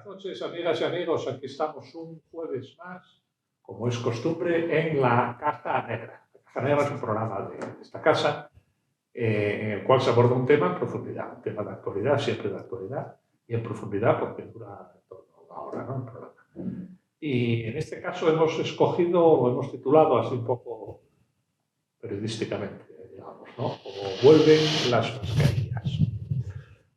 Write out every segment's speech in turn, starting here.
Buenas noches, amigas y amigos. Aquí estamos un jueves más, como es costumbre, en la Caja Negra. La Caja Negra es un programa de esta casa en el cual se aborda un tema en profundidad, un tema de actualidad, siempre de actualidad, y en profundidad porque dura en torno a una hora, ¿no? El programa. Y en este caso hemos escogido, o hemos titulado así un poco periodísticamente, digamos, ¿no? Como vuelven las mascarillas.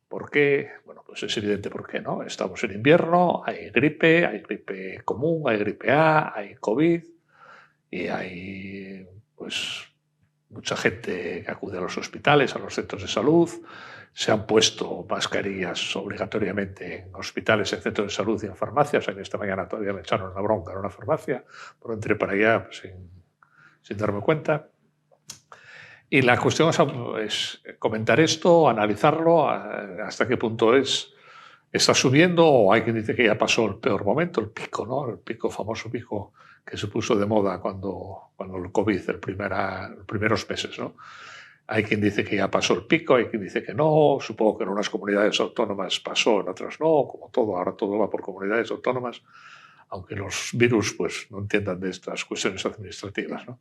¿Por qué? Bueno, pues es evidente por qué, ¿no? Estamos en invierno, hay gripe común, hay gripe A, hay COVID y hay, pues, mucha gente que acude a los hospitales, a los centros de salud. Se han puesto mascarillas obligatoriamente en hospitales, en centros de salud y en farmacias. Esta mañana todavía me echaron la bronca en una farmacia, pero entré para allá pues, sin darme cuenta. Y la cuestión es comentar esto, analizarlo, hasta qué punto está subiendo, o hay quien dice que ya pasó el peor momento, el pico, ¿no? El pico, famoso pico que se puso de moda cuando el COVID, los primeros meses, ¿no? Hay quien dice que ya pasó el pico, hay quien dice que no, supongo que en unas comunidades autónomas pasó, en otras no, como todo, ahora todo va por comunidades autónomas, aunque los virus pues, no entiendan de estas cuestiones administrativas, ¿no?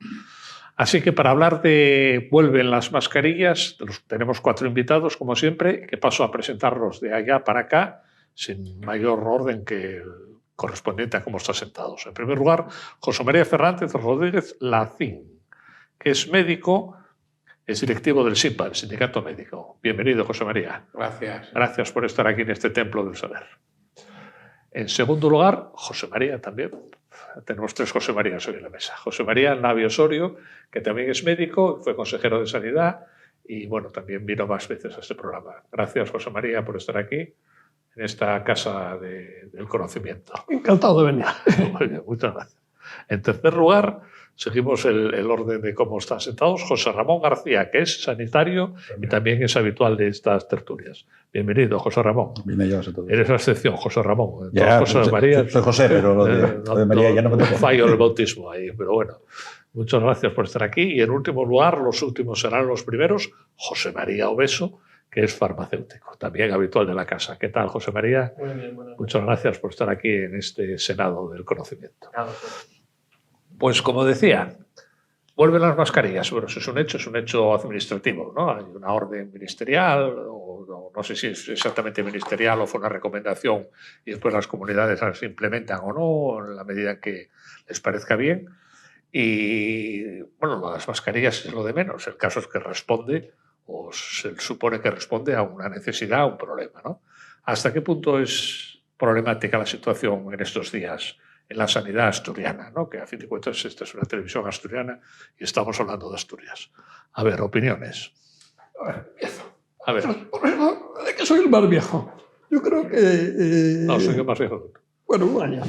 Así que para hablar de vuelven las mascarillas, tenemos 4 invitados, como siempre, que paso a presentarlos de allá para acá, sin mayor orden que el correspondiente a cómo están sentados. En primer lugar, José María Fernández Rodríguez Lacín, que es médico, es directivo del SINPA, el Sindicato Médico. Bienvenido, José María. Gracias. Gracias por estar aquí en este templo del saber. En segundo lugar, José María también. Tenemos 3 José Marías hoy en la mesa. José María Navia Osorio, que también es médico, fue consejero de Sanidad y bueno, también vino más veces a este programa. Gracias, José María, por estar aquí en esta casa del conocimiento. Encantado de venir. Muy bien, muchas gracias. En tercer lugar, seguimos el orden de cómo están sentados. José Ramón García, que es sanitario y también es habitual de estas tertulias. Bienvenido, José Ramón. Bienvenidos a todos. Eres la excepción, José Ramón. Ya, José María, soy José, pero lo de María ya no me tocó. Fallo el bautismo ahí, pero bueno. Muchas gracias por estar aquí. Y en último lugar, los últimos serán los primeros, José María Obeso, que es farmacéutico, también habitual de la casa. ¿Qué tal, José María? Muy bien, buenas noches. Muchas gracias por estar aquí en este Senado del Conocimiento. Claro. Pues como decía, vuelven las mascarillas. Bueno, eso es un hecho administrativo, ¿no? Hay una orden ministerial, o no sé si es exactamente ministerial o fue una recomendación y después las comunidades las implementan o no, en la medida en que les parezca bien. Y bueno, las mascarillas es lo de menos. El caso es que responde, o se supone que responde a una necesidad, a un problema, ¿no? ¿Hasta qué punto es problemática la situación en estos días en la sanidad asturiana, ¿no? Que a fin de cuentas esta es una televisión asturiana y estamos hablando de Asturias? A ver, opiniones. A ver, empiezo. A ver. De que soy el más viejo. Yo creo que... No, soy el más viejo que tú. Bueno, un año.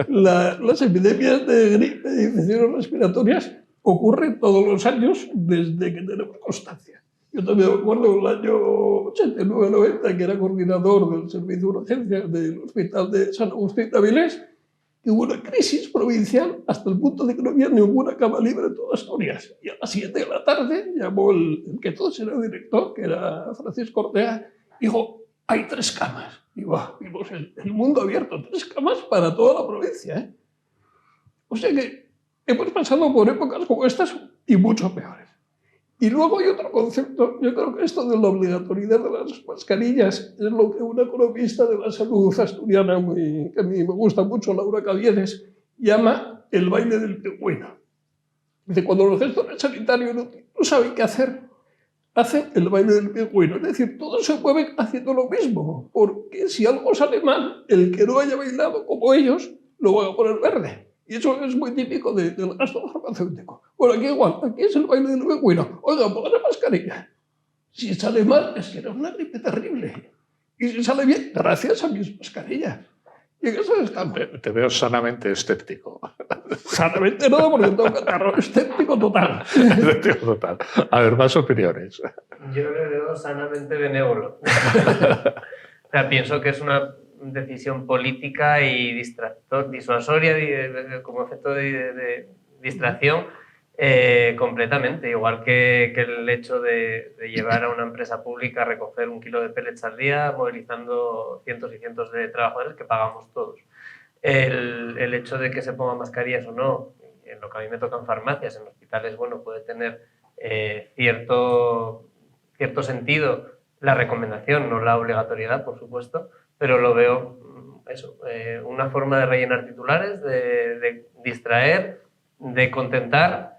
Las epidemias de gripe e infecciones respiratorias ocurren todos los años desde que tenemos constancia. Yo también me acuerdo el año 89-90, que era coordinador del servicio de urgencias del Hospital de San Agustín de Avilés, que hubo una crisis provincial hasta el punto de que no había ninguna cama libre en toda Asturias. Y a las 7 de la tarde llamó el que entonces era el director, que era Francisco Ortega, y dijo, hay 3 camas. Y vimos el mundo abierto, 3 camas para toda la provincia, ¿eh? O sea que hemos pasado por épocas como estas y mucho peores. Y luego hay otro concepto. Yo creo que esto de la obligatoriedad de las mascarillas es lo que una economista de la salud asturiana, que a mí me gusta mucho, Laura Caviedes, llama el baile del pingüino. Dice, cuando los gestores sanitarios no saben qué hacer, hacen el baile del pingüino. Es decir, todos se mueven haciendo lo mismo, porque si algo sale mal, el que no haya bailado como ellos, lo van a poner verde. Y eso es muy típico del gasto farmacéutico. Bueno, aquí igual, aquí es el baile del pingüino. Oiga, pongan la mascarilla. Si sale mal, es que era una gripe terrible. Y si sale bien, gracias a mis mascarillas. Y en eso estamos. Te veo sanamente escéptico. Sanamente no, porque tengo catarro. Escéptico total. Escéptico total. A ver, más opiniones. Yo le veo sanamente benévolo. O sea, pienso que es una decisión política y disuasoria como efecto de distracción Completamente, igual que el hecho de llevar a una empresa pública a recoger 1 kilo de pellets al día, movilizando cientos y cientos de trabajadores que pagamos todos. El hecho de que se pongan mascarillas o no, en lo que a mí me toca en farmacias, en hospitales, bueno, puede tener cierto sentido la recomendación, no la obligatoriedad, por supuesto, pero lo veo una forma de rellenar titulares, de distraer, de contentar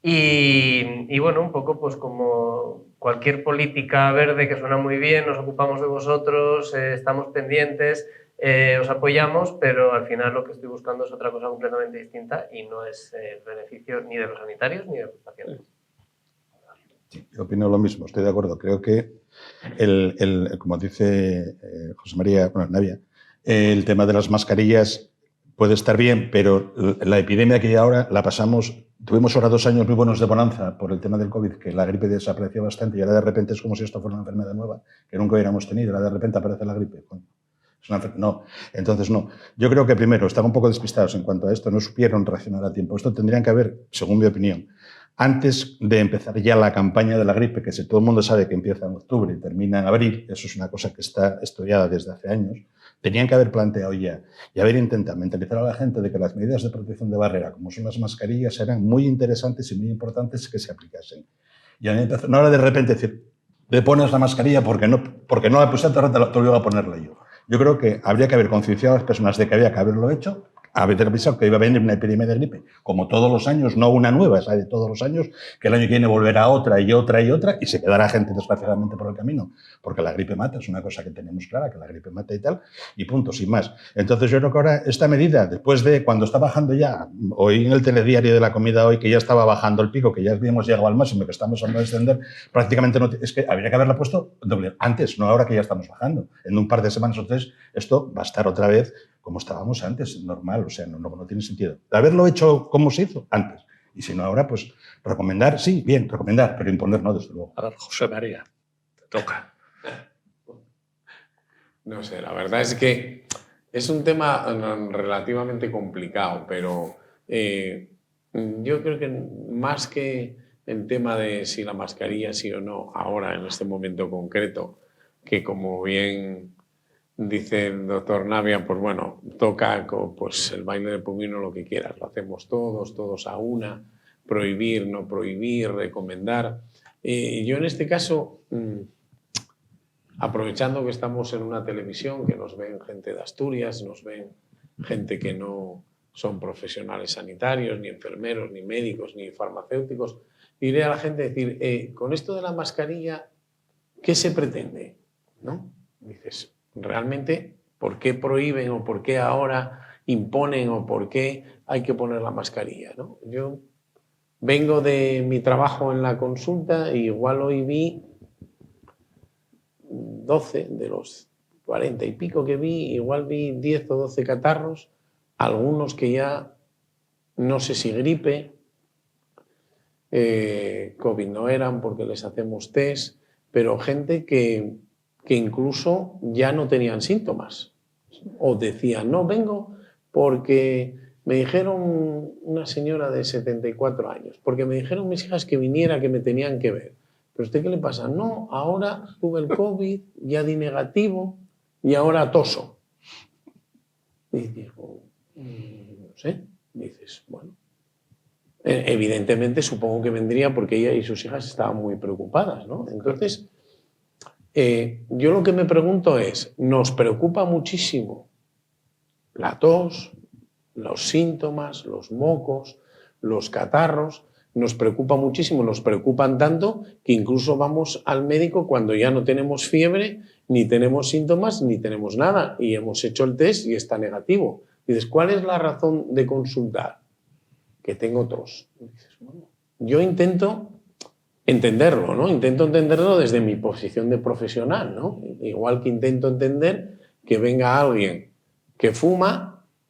y bueno, un poco pues como cualquier política verde que suena muy bien, nos ocupamos de vosotros, estamos pendientes, os apoyamos, pero al final lo que estoy buscando es otra cosa completamente distinta y no es el beneficio ni de los sanitarios ni de los pacientes. Sí, yo opino lo mismo, estoy de acuerdo. Creo que, como dice José María, Navia, el tema de las mascarillas puede estar bien, pero la epidemia que hay ahora la pasamos, tuvimos ahora 2 años muy buenos de bonanza por el tema del COVID, que la gripe desapareció bastante y ahora de repente es como si esto fuera una enfermedad nueva que nunca hubiéramos tenido, ahora de repente aparece la gripe. No, entonces no. Yo creo que primero estaban un poco despistados en cuanto a esto, no supieron reaccionar a tiempo. Esto tendrían que haber, según mi opinión, antes de empezar ya la campaña de la gripe, que todo el mundo sabe que empieza en octubre y termina en abril, eso es una cosa que está estudiada desde hace años, tenían que haber planteado ya y haber intentado mentalizar a la gente de que las medidas de protección de barrera, como son las mascarillas, eran muy interesantes y muy importantes que se aplicasen. Y a mí empezó, no ahora de repente decir, le pones la mascarilla porque no la puse, te obligo a ponerla yo. Yo creo que habría que haber concienciado a las personas de que había que haberlo hecho, haber avisado que iba a venir una epidemia de gripe, como todos los años, no una nueva, es de todos los años, que el año que viene volverá otra y otra y otra, y se quedará gente desgraciadamente por el camino, porque la gripe mata, es una cosa que tenemos clara, que la gripe mata y tal, y punto, sin más. Entonces yo creo que ahora esta medida, después de cuando está bajando ya, oí en el telediario de la comida hoy que ya estaba bajando el pico, que ya habíamos llegado al máximo, que estamos a no descender, prácticamente no, es que habría que haberla puesto doble, antes, no ahora que ya estamos bajando. En un par de semanas o 3, esto va a estar otra vez como estábamos antes, normal, o sea, no tiene sentido. De haberlo hecho como se hizo antes. Y si no ahora, pues recomendar, sí, bien, recomendar, pero imponer no, desde luego. A ver, José María, te toca. No sé, la verdad es que es un tema relativamente complicado, pero yo creo que más que el tema de si la mascarilla sí o no, ahora en este momento concreto, que como bien dice el doctor Navia, pues bueno, toca pues el baile de pumino, lo que quieras, lo hacemos todos a una, prohibir, no prohibir, recomendar. Yo en este caso, aprovechando que estamos en una televisión, que nos ven gente de Asturias, nos ven gente que no son profesionales sanitarios, ni enfermeros, ni médicos, ni farmacéuticos, diré a la gente decir, con esto de la mascarilla, ¿qué se pretende? ¿No? Dices, realmente, ¿por qué prohíben o por qué ahora imponen o por qué hay que poner la mascarilla? ¿No? Yo vengo de mi trabajo en la consulta y igual hoy vi 12 de los 40 y pico que vi, igual vi 10 o 12 catarros, algunos que ya no sé si gripe, COVID no eran porque les hacemos test, pero gente que incluso ya no tenían síntomas o decían, no, vengo porque me dijeron una señora de 74 años, porque me dijeron mis hijas que viniera, que me tenían que ver. ¿Pero usted qué le pasa? No, ahora tuve el COVID, ya di negativo y ahora toso. Y digo, no sé, dices, bueno, evidentemente supongo que vendría porque ella y sus hijas estaban muy preocupadas, ¿no? Entonces, yo lo que me pregunto es, ¿nos preocupa muchísimo la tos, los síntomas, los mocos, los catarros? Nos preocupa muchísimo, nos preocupan tanto que incluso vamos al médico cuando ya no tenemos fiebre, ni tenemos síntomas, ni tenemos nada y hemos hecho el test y está negativo. Dices, ¿cuál es la razón de consultar? Que tengo tos. Dices, bueno, yo intento entenderlo, ¿no? Intento entenderlo desde mi posición de profesional, ¿no? Igual que intento entender que venga alguien que fuma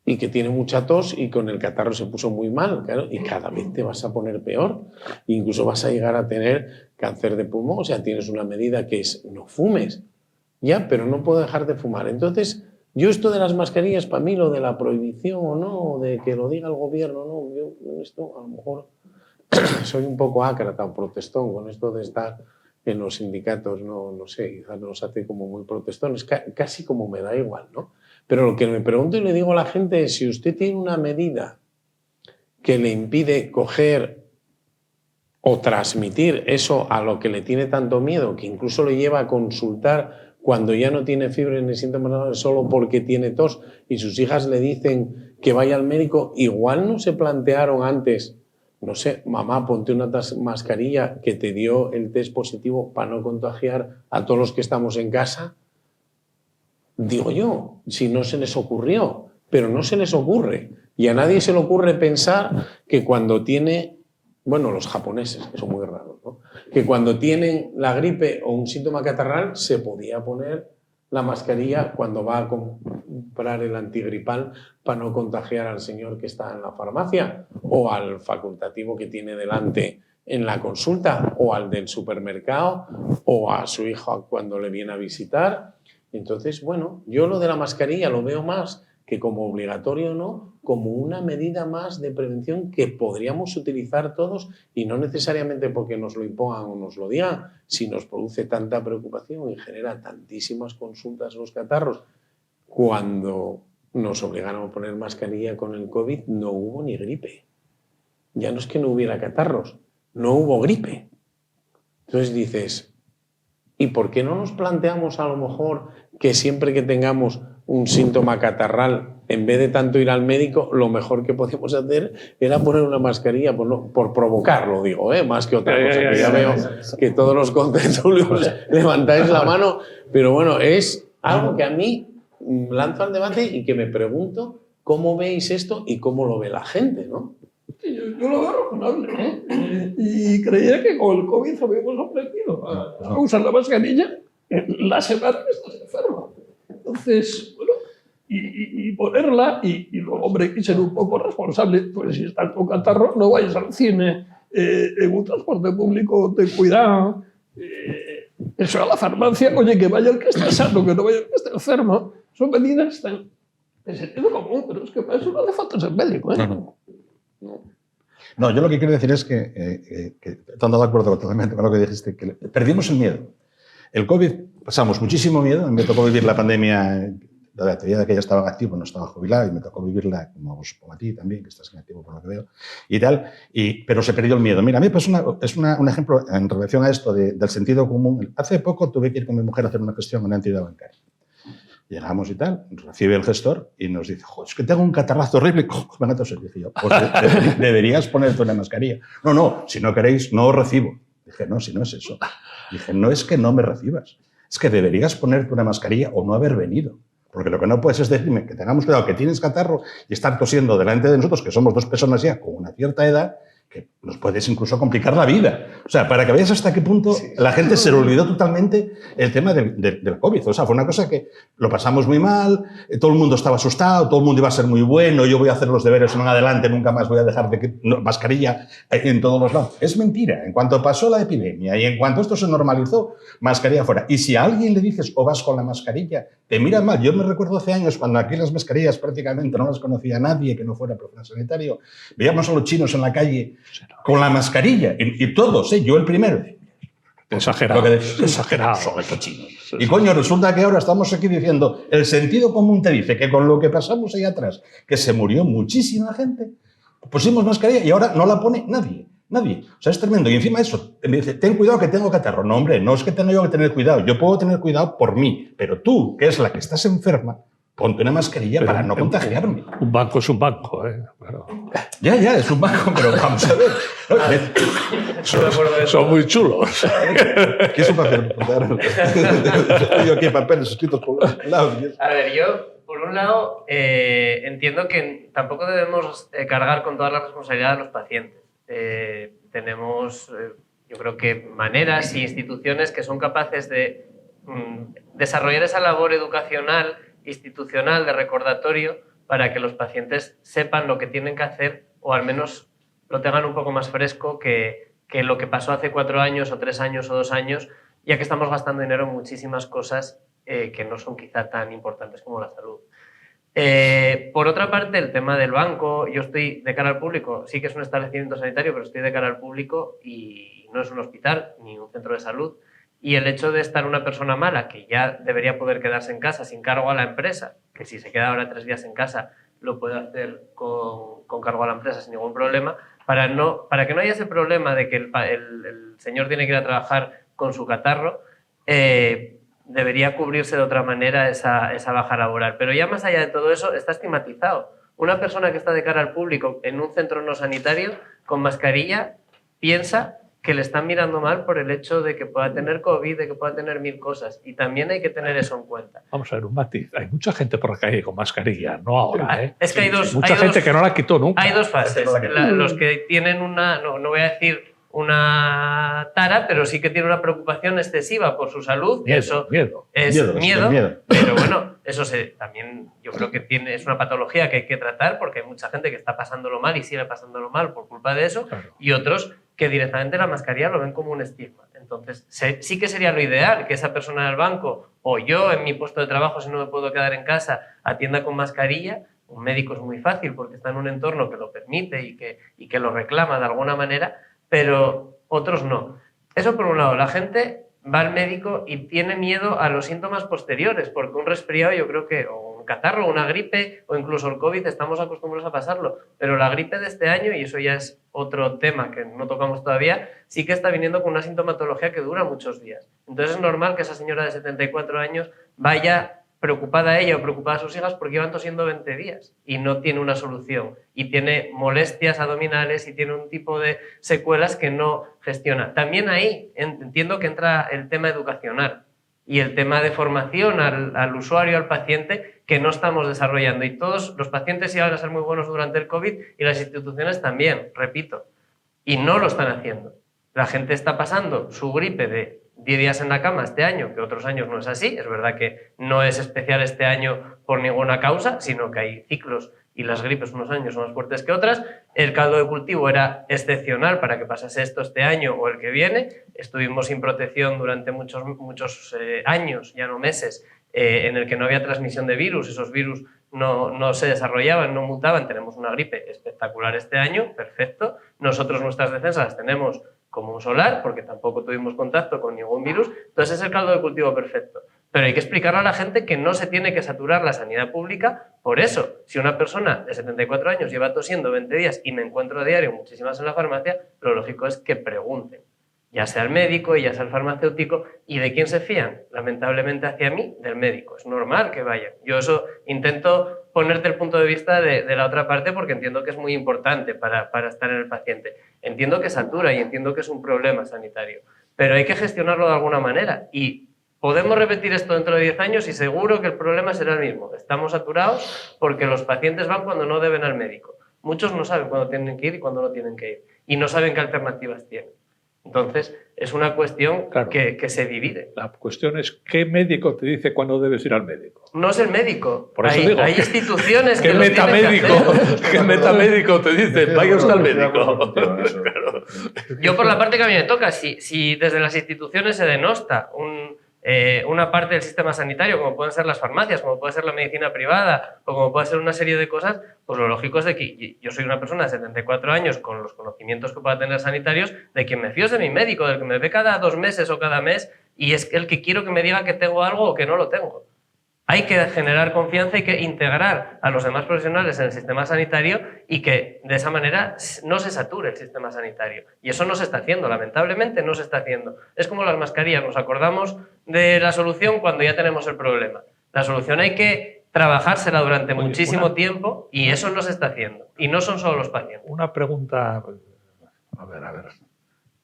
y que tiene mucha tos y con el catarro se puso muy mal, claro, y cada vez te vas a poner peor. Incluso vas a llegar a tener cáncer de pulmón, o sea, tienes una medida que es no fumes, ya, pero no puedo dejar de fumar. Entonces, yo esto de las mascarillas, para mí lo de la prohibición o no, de que lo diga el gobierno, no, yo esto a lo mejor soy un poco ácrata o protestón con esto de estar en los sindicatos, no sé, quizás nos hace como muy protestones, casi como me da igual, ¿no? Pero lo que me pregunto y le digo a la gente es, si usted tiene una medida que le impide coger o transmitir eso a lo que le tiene tanto miedo, que incluso le lleva a consultar cuando ya no tiene fiebre ni síntomas solo porque tiene tos y sus hijas le dicen que vaya al médico, igual no se plantearon antes, no sé, mamá, ponte una mascarilla que te dio el test positivo para no contagiar a todos los que estamos en casa. Digo yo, si no se les ocurrió, pero no se les ocurre. Y a nadie se le ocurre pensar que cuando tiene, bueno, los japoneses, que son muy raros, ¿no? Que cuando tienen la gripe o un síntoma catarral se podía poner la mascarilla cuando va a comprar el antigripal para no contagiar al señor que está en la farmacia o al facultativo que tiene delante en la consulta o al del supermercado o a su hijo cuando le viene a visitar. Entonces, bueno, yo lo de la mascarilla lo veo más que como obligatorio, no, como una medida más de prevención que podríamos utilizar todos y no necesariamente porque nos lo impongan o nos lo digan, si nos produce tanta preocupación y genera tantísimas consultas los catarros. Cuando nos obligaron a poner mascarilla con el COVID no hubo ni gripe. Ya no es que no hubiera catarros, no hubo gripe. Entonces dices, ¿y por qué no nos planteamos a lo mejor que siempre que tengamos un síntoma catarral, en vez de tanto ir al médico, lo mejor que podíamos hacer era poner una mascarilla por provocarlo, digo, más que otra cosa? Que ya veo que todos los contertulios levantáis la mano, pero bueno, es algo que a mí lanzo al debate y que me pregunto cómo veis esto y cómo lo ve la gente, ¿no? Yo lo veo razonable, ¿no? Y creía que con el COVID habíamos aprendido a usar la mascarilla en la semana que estás enfermo. Entonces, bueno, y ponerla y luego, hombre, hay que ser un poco responsable, pues si estás con catarro, no vayas al cine, en un transporte público, ten cuidado, eso a la farmacia, oye, que vaya el que esté sano, que no vaya el que esté enfermo, son medidas tan de sentido común, pero es que para eso no hace falta ser médico, ¿eh? No, yo lo que quiero decir es que estando de acuerdo totalmente con lo que dijiste, que perdimos el miedo. El COVID, pasamos muchísimo miedo. A mí me tocó vivir la pandemia, la teoría de que ya estaba en activo, no estaba jubilado, y me tocó vivirla como a ti también, que estás en activo por lo que veo, y tal, pero se perdió el miedo. Mira, a mí pues un ejemplo en relación a esto del sentido común. Hace poco tuve que ir con mi mujer a hacer una gestión en una entidad bancaria. Llegamos y tal, recibe el gestor y nos dice, es que tengo un catarrazo horrible, van a toser. Dije yo, pues deberías ponerte una mascarilla. No, si no queréis, no os recibo. Dije, no, si no es eso. Dije, no es que no me recibas, es que deberías ponerte una mascarilla o no haber venido. Porque lo que no puedes es decirme que tengamos cuidado, que tienes catarro y estar tosiendo delante de nosotros, que somos dos personas ya con una cierta edad, que nos puedes incluso complicar la vida. O sea, para que veas hasta qué punto la gente se le olvidó totalmente el tema del COVID. O sea, fue una cosa que lo pasamos muy mal, todo el mundo estaba asustado, todo el mundo iba a ser muy bueno, yo voy a hacer los deberes en adelante, nunca más voy a dejar mascarilla en todos los lados. Es mentira. En cuanto pasó la epidemia y en cuanto esto se normalizó, mascarilla fuera. Y si a alguien le dices o vas con la mascarilla, te miran mal. Yo me recuerdo hace años cuando aquí las mascarillas prácticamente no las conocía nadie que no fuera profesional sanitario. Veíamos a los chinos en la calle con la mascarilla, y todos, yo el primero. Exagerado. Exagerado. Y coño, resulta que ahora estamos aquí diciendo, el sentido común te dice que con lo que pasamos ahí atrás, que se murió muchísima gente, pusimos mascarilla y ahora no la pone nadie. Nadie. O sea, es tremendo. Y encima eso, me dice, ten cuidado que tengo catarro. No, hombre, no es que tenga yo que tener cuidado. Yo puedo tener cuidado por mí, pero tú, que es la que estás enferma, ponte una mascarilla para no contagiarme. Un banco es un banco, ¿eh? Claro. Ya, es un banco, pero vamos a ver. Son muy chulos. ¿Qué es un papel? Yo aquí papeles escritos por un lado. A ver, yo, por un lado, entiendo que tampoco debemos cargar con toda la responsabilidad de los pacientes. Tenemos, yo creo que maneras y instituciones que son capaces de desarrollar esa labor educacional, institucional, de recordatorio, para que los pacientes sepan lo que tienen que hacer o al menos lo tengan un poco más fresco que lo que pasó hace 4 años o 3 años o 2 años, ya que estamos gastando dinero en muchísimas cosas que no son quizá tan importantes como la salud. Por otra parte, el tema del banco, yo estoy de cara al público, sí que es un establecimiento sanitario, pero estoy de cara al público y no es un hospital ni un centro de salud. Y el hecho de estar una persona mala, que ya debería poder quedarse en casa sin cargo a la empresa, que si se queda ahora 3 días en casa lo puede hacer con cargo a la empresa sin ningún problema, para que no haya ese problema de que el señor tiene que ir a trabajar con su catarro, debería cubrirse de otra manera esa baja laboral. Pero ya más allá de todo eso, está estigmatizado. Una persona que está de cara al público en un centro no sanitario con mascarilla piensa que le están mirando mal por el hecho de que pueda tener COVID, de que pueda tener 1000 cosas. Y también hay que tener eso en cuenta. Vamos a ver, un matiz. Hay mucha gente por la calle con mascarilla, no ahora, ¿eh? Es que hay dos... Mucha gente que no la quitó nunca. Hay dos fases. Los que tienen una... No voy a decir una tara, pero sí que tiene una preocupación excesiva por su salud. Eso es miedo. Pero bueno, eso también yo creo que es una patología que hay que tratar porque hay mucha gente que está pasándolo mal y sigue pasándolo mal por culpa de eso, claro. Y otros que directamente la mascarilla lo ven como un estigma. Entonces, sí que sería lo ideal que esa persona del banco o yo en mi puesto de trabajo, si no me puedo quedar en casa, atienda con mascarilla. Un médico es muy fácil porque está en un entorno que lo permite y que lo reclama de alguna manera, pero otros no. Eso por un lado, la gente va al médico y tiene miedo a los síntomas posteriores, porque un resfriado yo creo que, o un catarro, una gripe, o incluso el COVID, estamos acostumbrados a pasarlo, pero la gripe de este año, y eso ya es otro tema que no tocamos todavía, sí que está viniendo con una sintomatología que dura muchos días. Entonces es normal que esa señora de 74 años vaya preocupada ella o preocupada a sus hijas porque llevan tosiendo 20 días y no tiene una solución y tiene molestias abdominales y tiene un tipo de secuelas que no gestiona. También ahí entiendo que entra el tema educacional y el tema de formación al usuario, al paciente, que no estamos desarrollando. Y todos los pacientes iban a ser muy buenos durante el COVID y las instituciones también, repito, y no lo están haciendo. La gente está pasando su gripe de 10 días en la cama este año, que otros años no es así. Es verdad que no es especial este año por ninguna causa, sino que hay ciclos y las gripes unos años son más fuertes que otras. El caldo de cultivo era excepcional para que pasase esto este año o el que viene. Estuvimos sin protección durante muchos años, ya no meses, en el que no había transmisión de virus. Esos virus no se desarrollaban, no mutaban. Tenemos una gripe espectacular este año, perfecto. Nosotros nuestras defensas las tenemos como un solar, porque tampoco tuvimos contacto con ningún virus, entonces es el caldo de cultivo perfecto. Pero hay que explicarle a la gente que no se tiene que saturar la sanidad pública por eso. Si una persona de 74 años lleva tosiendo 20 días y me encuentro a diario muchísimas en la farmacia, lo lógico es que pregunten, ya sea el médico y ya sea el farmacéutico, ¿y de quién se fían? Lamentablemente hacia mí, del médico. Es normal que vayan. Yo eso intento ponerte el punto de vista de la otra parte porque entiendo que es muy importante para estar en el paciente. Entiendo que satura y entiendo que es un problema sanitario, pero hay que gestionarlo de alguna manera y podemos repetir esto dentro de 10 años y seguro que el problema será el mismo. Estamos saturados porque los pacientes van cuando no deben al médico. Muchos no saben cuándo tienen que ir y cuándo no tienen que ir y no saben qué alternativas tienen. Entonces, es una cuestión claro, que se divide. La cuestión es, ¿qué médico te dice cuándo debes ir al médico? No es el médico. Por eso digo, hay instituciones que ¿Qué metamédico te dice? Vaya usted al médico. Claro. Yo, por la parte que a mí me toca, si desde las instituciones se denosta una parte del sistema sanitario, como pueden ser las farmacias, como puede ser la medicina privada, o como puede ser una serie de cosas, pues lo lógico es de que yo soy una persona de 74 años con los conocimientos que pueda tener sanitarios, de quien me fío es de mi médico, del que me ve cada 2 meses o cada mes, y es el que quiero que me diga que tengo algo o que no lo tengo. Hay que generar confianza y que integrar a los demás profesionales en el sistema sanitario y que de esa manera no se sature el sistema sanitario. Y eso no se está haciendo, lamentablemente no se está haciendo. Es como las mascarillas, nos acordamos de la solución cuando ya tenemos el problema. La solución hay que trabajársela durante muchísimo tiempo y eso no se está haciendo. Y no son solo los pacientes. Una pregunta, a ver.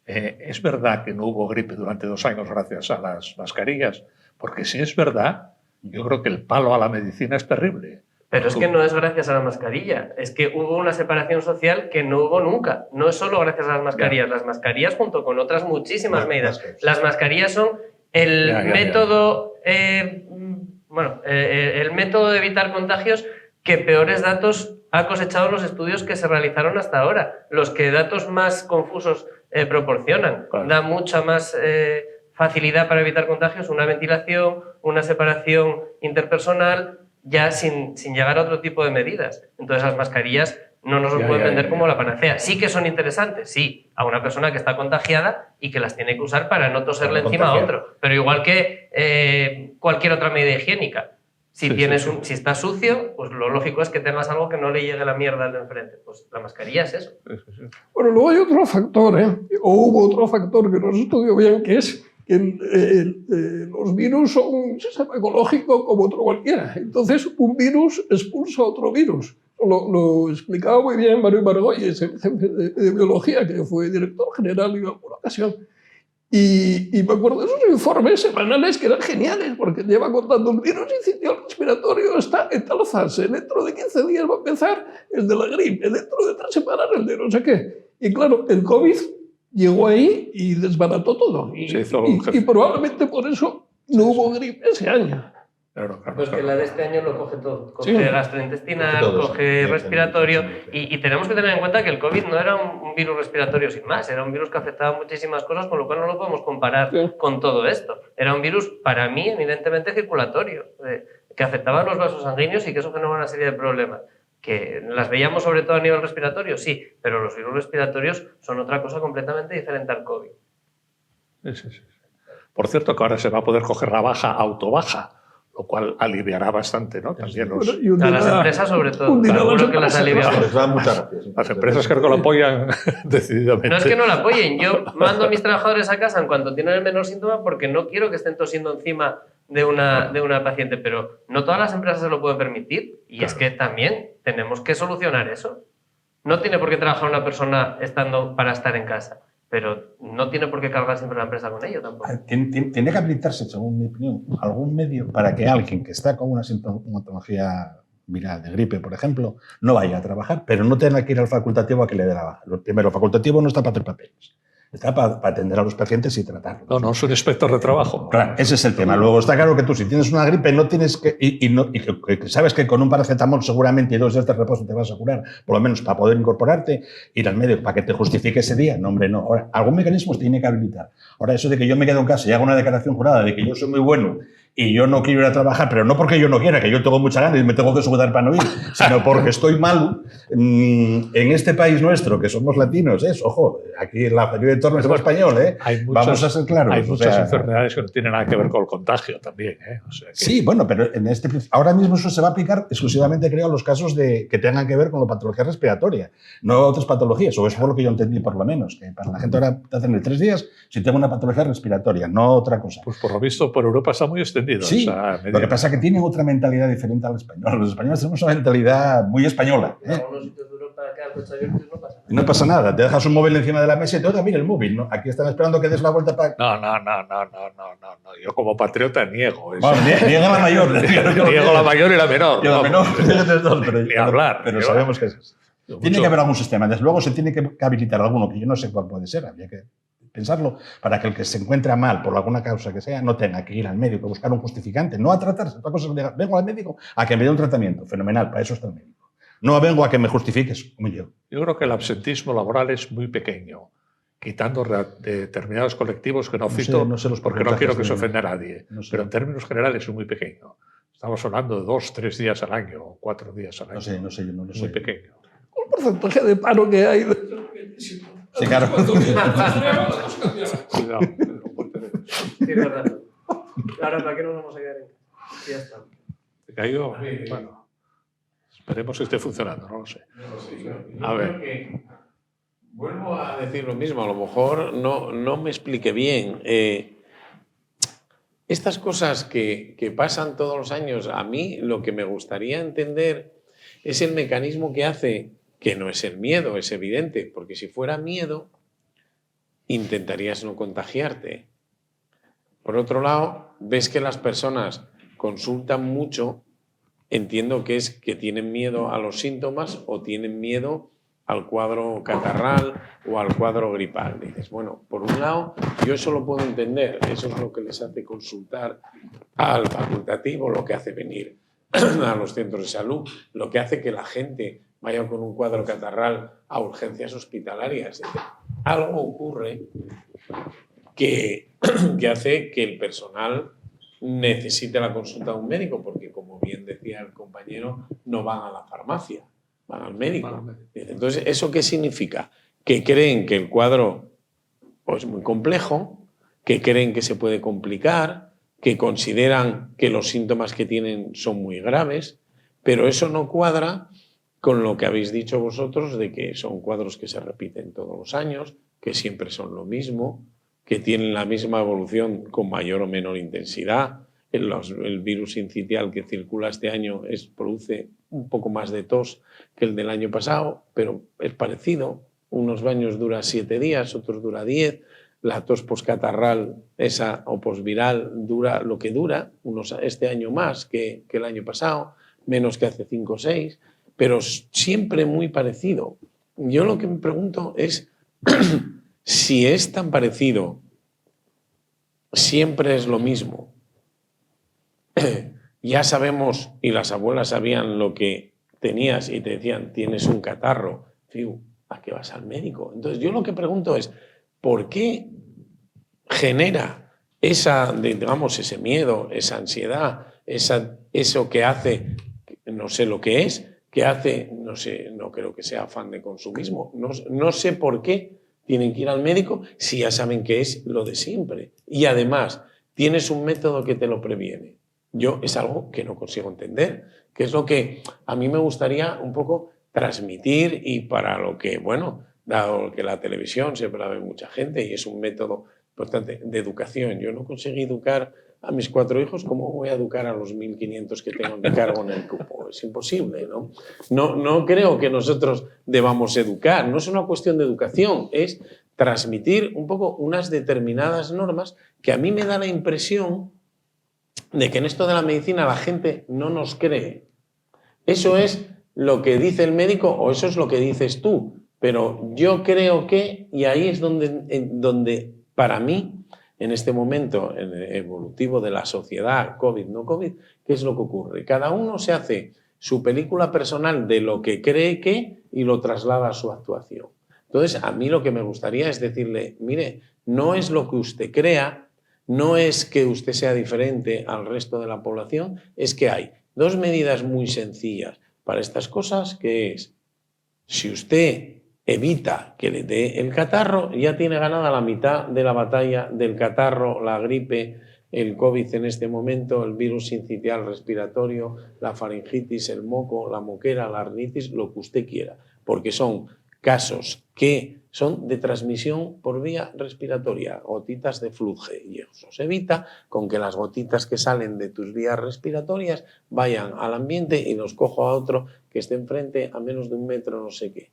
¿Es verdad que no hubo gripe durante 2 años gracias a las mascarillas? Porque si es verdad, yo creo que el palo a la medicina es terrible. Pero es que no es gracias a la mascarilla, es que hubo una separación social que no hubo nunca. No es solo gracias a las mascarillas, las mascarillas junto con otras muchísimas medidas. Las mascarillas son el método, el método de evitar contagios que peores datos ha cosechado los estudios que se realizaron hasta ahora. Los que datos más confusos proporcionan. Claro. Da mucha más facilidad para evitar contagios, una ventilación, una separación interpersonal ya sin llegar a otro tipo de medidas. Entonces las mascarillas no nos lo pueden vender como la panacea. Sí que son interesantes, sí, a una persona que está contagiada y que las tiene que usar para no toserle encima a otro. Pero igual que cualquier otra medida higiénica. Si si está sucio, pues lo lógico es que tengas algo que no le llegue la mierda al de enfrente. Pues la mascarilla es eso. Bueno, luego hay otro factor, o hubo otro factor que no se estudió bien, que es que los virus son un sistema ecológico como otro cualquiera. Entonces, un virus expulsa a otro virus. Lo explicaba muy bien Mario Margolles, el jefe de biología, que fue director general en alguna ocasión. Y me acuerdo de esos informes semanales que eran geniales, porque te iba contando un virus incitial respiratorio está en tal fase, dentro de 15 días va a empezar el de la gripe, dentro de 3 semanas el de no sé qué. Y claro, el COVID llegó ahí y desbarató todo. Y probablemente por eso no hubo gripe ese año. Claro. Pues que la de este año lo coge todo. Coge gastrointestinal, coge respiratorio. Y tenemos que tener en cuenta que el COVID no era un virus respiratorio sin más. Era un virus que afectaba muchísimas cosas, con lo cual no lo podemos comparar con todo esto. Era un virus, para mí, eminentemente circulatorio, que afectaba a los vasos sanguíneos y que eso generaba una serie de problemas. Que las veíamos sobre todo a nivel respiratorio, sí, pero los virus respiratorios son otra cosa completamente diferente al COVID. Sí. Por cierto, que ahora se va a poder coger la baja autobaja, lo cual aliviará bastante, ¿no? También a las empresas, sobre todo. Seguro que las aliviará. Las empresas creo que lo apoyan decididamente. No es que no la apoyen. Yo mando a mis trabajadores a casa en cuanto tienen el menor síntoma porque no quiero que estén tosiendo encima de una paciente, pero no todas las empresas se lo pueden permitir. Y es que también tenemos que solucionar eso. No tiene por qué trabajar una persona para estar en casa. Pero no tiene por qué cargar siempre la empresa con ello tampoco. Tiene que habilitarse, según mi opinión, algún medio para que alguien que está con una sintomatología viral de gripe, por ejemplo, no vaya a trabajar, pero no tenga que ir al facultativo a que le dé la baja. Primero, el facultativo no está para hacer papeles. Está para atender a los pacientes y tratarlos. No, es un inspector de trabajo. Claro, ese es el tema. Luego está claro que tú, si tienes una gripe, no tienes que... que sabes que con un paracetamol seguramente y 2 días de reposo te vas a curar, por lo menos para poder incorporarte, ir al médico para que te justifique ese día. No, hombre, no. Ahora, algún mecanismo se tiene que habilitar. Ahora, eso de que yo me quedo en casa y hago una declaración jurada de que yo soy muy bueno y yo no quiero ir a trabajar, pero no porque yo no quiera, que yo tengo mucha ganas y me tengo que sudar para no ir, sino porque estoy mal en este país nuestro, que somos latinos, ojo, aquí la mayoría de entornos es español, vamos a ser claros. Hay muchas enfermedades que no tienen nada que ver con el contagio también, O sea que... Sí, bueno, pero ahora mismo eso se va a aplicar exclusivamente, creo, a los casos que tengan que ver con la patología respiratoria, no a otras patologías, o eso fue lo que yo entendí por lo menos, que para la gente ahora te hacen el 3 días si tengo una patología respiratoria, no otra cosa. Pues por lo visto por Europa está muy extendido. Sí, lo que pasa es que tienen otra mentalidad diferente al español. Los españoles tenemos una mentalidad muy española. En algunos sitios de Europa que al coche abierto no pasa nada. No pasa nada. Te dejas un móvil encima de la mesa y te mira el móvil, ¿no? Aquí están esperando que des la vuelta para... No. Yo como patriota niego eso. Bueno, niega la mayor. Niego la mayor y la menor. Y la menor, ni hablar. Pero sabemos que es eso. Tiene que haber algún sistema. Desde luego se tiene que habilitar alguno, que yo no sé cuál puede ser. Habría que pensarlo, para que el que se encuentra mal por alguna causa que sea no tenga que ir al médico a buscar un justificante, no a tratarse. Otra cosa es vengo al médico a que me dé un tratamiento. Fenomenal, para eso está el médico. No vengo a que me justifiques, como yo. Yo creo que el absentismo laboral es muy pequeño, quitando determinados colectivos que no cito porque no quiero que se ofenda a nadie. Pero en términos generales es muy pequeño. Estamos hablando de 2, 3 días al año, o 4 días al año. No sé, yo no lo sé. Muy pequeño. ¿Cuál porcentaje de paro que hay? Sí, claro. Cuidado. Tienes razón. Ahora, ¿para qué nos vamos a quedar en casa? Ya está. ¿Te caigo? Bueno, esperemos que esté funcionando, no lo sé. A ver. Vuelvo a decir lo mismo, a lo mejor no me expliqué bien. Estas cosas que pasan todos los años, a mí lo que me gustaría entender es el mecanismo que hace, que no es el miedo, es evidente, porque si fuera miedo, intentarías no contagiarte. Por otro lado, ves que las personas consultan mucho, entiendo que es que tienen miedo a los síntomas o tienen miedo al cuadro catarral o al cuadro gripal. Dices, bueno, por un lado, yo eso lo puedo entender, eso es lo que les hace consultar al facultativo, lo que hace venir a los centros de salud, lo que hace que la gente vaya con un cuadro catarral a urgencias hospitalarias. Algo ocurre que hace que el personal necesite la consulta de un médico, porque como bien decía el compañero, no van a la farmacia, van al médico. Van al médico. Entonces, ¿eso qué significa? Que creen que el cuadro es muy complejo, que creen que se puede complicar, que consideran que los síntomas que tienen son muy graves, pero eso no cuadra con lo que habéis dicho vosotros de que son cuadros que se repiten todos los años, que siempre son lo mismo, que tienen la misma evolución con mayor o menor intensidad. El virus sincitial que circula este año produce un poco más de tos que el del año pasado, pero es parecido. Unos años dura 7 días, otros dura 10. La tos poscatarral esa o posviral dura lo que dura, este año más que el año pasado, menos que hace 5 o 6, pero siempre muy parecido. Yo lo que me pregunto es si es tan parecido, siempre es lo mismo. Ya sabemos, y las abuelas sabían lo que tenías y te decían, tienes un catarro, fiu, ¿a qué vas al médico? Entonces yo lo que pregunto es, ¿por qué genera ese miedo, esa ansiedad, eso que hace, no sé lo que es, que hace, no sé, no creo que sea afán de consumismo, no sé por qué tienen que ir al médico si ya saben que es lo de siempre. Y además, tienes un método que te lo previene. Yo es algo que no consigo entender, que es lo que a mí me gustaría un poco transmitir y para lo que, bueno, dado que la televisión siempre la ve mucha gente y es un método importante de educación. Yo no conseguí educar a mis 4 hijos, ¿cómo voy a educar a los 1.500 que tengo de cargo en el grupo? Es imposible, ¿no? No creo que nosotros debamos educar, no es una cuestión de educación, es transmitir un poco unas determinadas normas que a mí me da la impresión de que en esto de la medicina la gente no nos cree. Eso es lo que dice el médico o eso es lo que dices tú, pero yo creo que, y ahí es donde para mí, en este momento evolutivo de la sociedad, COVID, no COVID, ¿qué es lo que ocurre? Cada uno se hace su película personal de lo que cree que y lo traslada a su actuación. Entonces, a mí lo que me gustaría es decirle, mire, no es lo que usted crea, no es que usted sea diferente al resto de la población, es que hay 2 medidas muy sencillas para estas cosas, que es, si usted evita que le dé el catarro, ya tiene ganada la mitad de la batalla del catarro, la gripe, el COVID en este momento, el virus sincitial respiratorio, la faringitis, el moco, la moquera, la rinitis, lo que usted quiera, porque son casos que son de transmisión por vía respiratoria, gotitas de fluge, y eso se evita con que las gotitas que salen de tus vías respiratorias vayan al ambiente y los cojo a otro que esté enfrente a menos de 1 metro, no sé qué.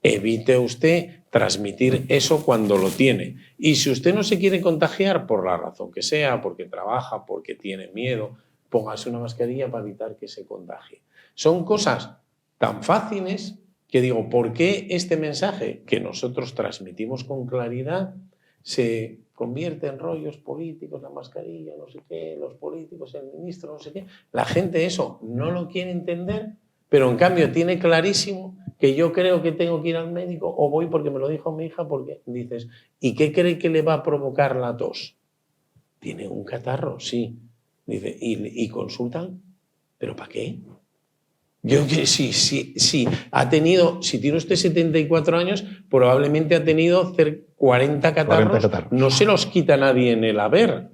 Evite usted transmitir eso cuando lo tiene. Y si usted no se quiere contagiar por la razón que sea, porque trabaja, porque tiene miedo, póngase una mascarilla para evitar que se contagie. Son cosas tan fáciles que digo, ¿por qué este mensaje que nosotros transmitimos con claridad se convierte en rollos políticos, la mascarilla, no sé qué, los políticos, el ministro, no sé qué? La gente eso no lo quiere entender, pero en cambio tiene clarísimo que yo creo que tengo que ir al médico o voy porque me lo dijo mi hija, porque dices, ¿y qué cree que le va a provocar la tos? ¿Tiene un catarro? Sí. Dice, ¿y consultan? ¿Pero para qué? Yo que sí, ha tenido, si tiene usted 74 años, probablemente ha tenido 40 catarros, no se los quita nadie en el haber.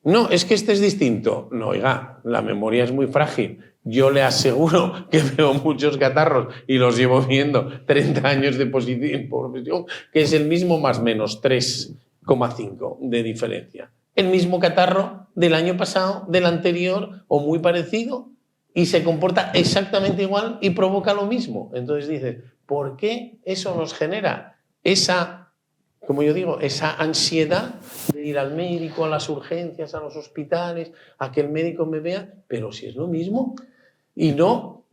No, es que este es distinto. No, oiga, la memoria es muy frágil. Yo le aseguro que veo muchos catarros y los llevo viendo 30 años de profesión, que es el mismo más menos 3,5 de diferencia. El mismo catarro del año pasado, del anterior o muy parecido y se comporta exactamente igual y provoca lo mismo. Entonces dices, ¿por qué eso nos genera esa, como yo digo, esa ansiedad de ir al médico, a las urgencias, a los hospitales, a que el médico me vea? Pero si es lo mismo. Y no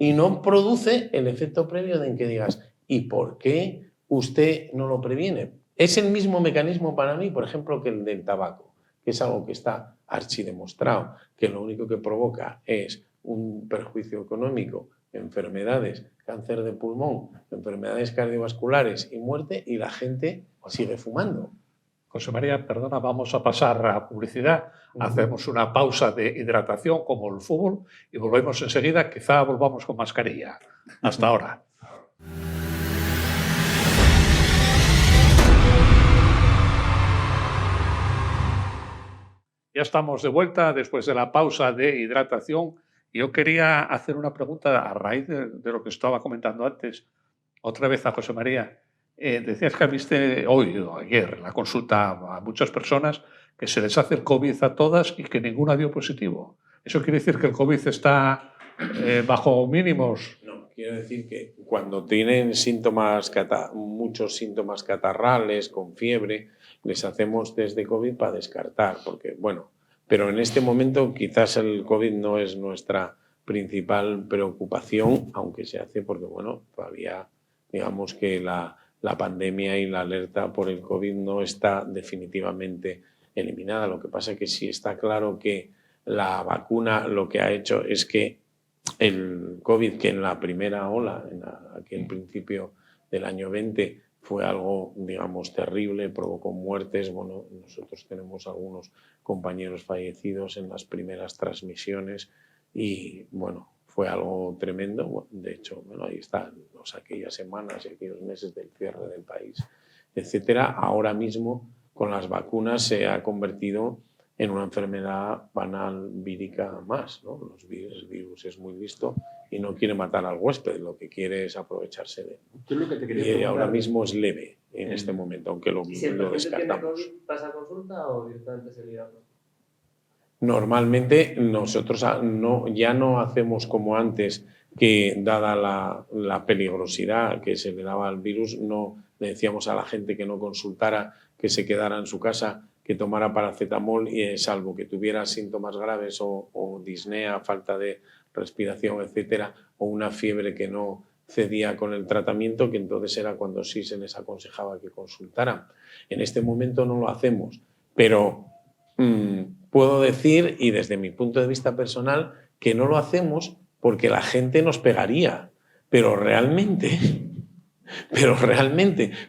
produce el efecto previo de en que digas, ¿y por qué usted no lo previene? Es el mismo mecanismo para mí, por ejemplo, que el del tabaco, que es algo que está archidemostrado, que lo único que provoca es un perjuicio económico, enfermedades, cáncer de pulmón, enfermedades cardiovasculares y muerte, y la gente sigue fumando. José María, perdona, vamos a pasar a publicidad. Hacemos una pausa de hidratación como el fútbol y volvemos enseguida. Quizá volvamos con mascarilla. Hasta ahora. Ya estamos de vuelta después de la pausa de hidratación. Yo quería hacer una pregunta a raíz de lo que estaba comentando antes, otra vez a José María. Decías que viste hoy o ayer en la consulta a muchas personas que se les hace el COVID a todas y que ninguna dio positivo. ¿Eso quiere decir que el COVID está bajo mínimos? No, quiero decir que cuando tienen síntomas, muchos síntomas catarrales, con fiebre, les hacemos test de COVID para descartar, porque, bueno, pero en este momento quizás el COVID no es nuestra principal preocupación, aunque se hace porque, bueno, todavía digamos que la pandemia y la alerta por el COVID no está definitivamente eliminada. Lo que pasa es que sí está claro que la vacuna lo que ha hecho es que el COVID, que en la primera ola, en aquel principio del año 20, fue algo, digamos, terrible, provocó muertes. Bueno, nosotros tenemos algunos compañeros fallecidos en las primeras transmisiones y, bueno, fue algo tremendo. De hecho, bueno, ahí están aquellas semanas y aquellos meses del cierre del país, etcétera. Ahora mismo, con las vacunas, se ha convertido en una enfermedad banal vírica más, ¿no? El virus es muy listo y no quiere matar al huésped, lo que quiere es aprovecharse de él, ¿no? Yo lo que te quería Y ahora preguntar, mismo es leve en este momento, aunque lo ¿Y si el paciente tiene descartamos. COVID, pasa a consulta o directamente se liga? Normalmente nosotros ya no hacemos como antes, que dada la peligrosidad que se le daba al virus, no le decíamos a la gente que no consultara, que se quedara en su casa, que tomara paracetamol y salvo que tuviera síntomas graves o disnea, falta de respiración, etcétera, o una fiebre que no cedía con el tratamiento, que entonces era cuando sí se les aconsejaba que consultaran. En este momento no lo hacemos, pero puedo decir, y desde mi punto de vista personal, que no lo hacemos porque la gente nos pegaría, pero realmente,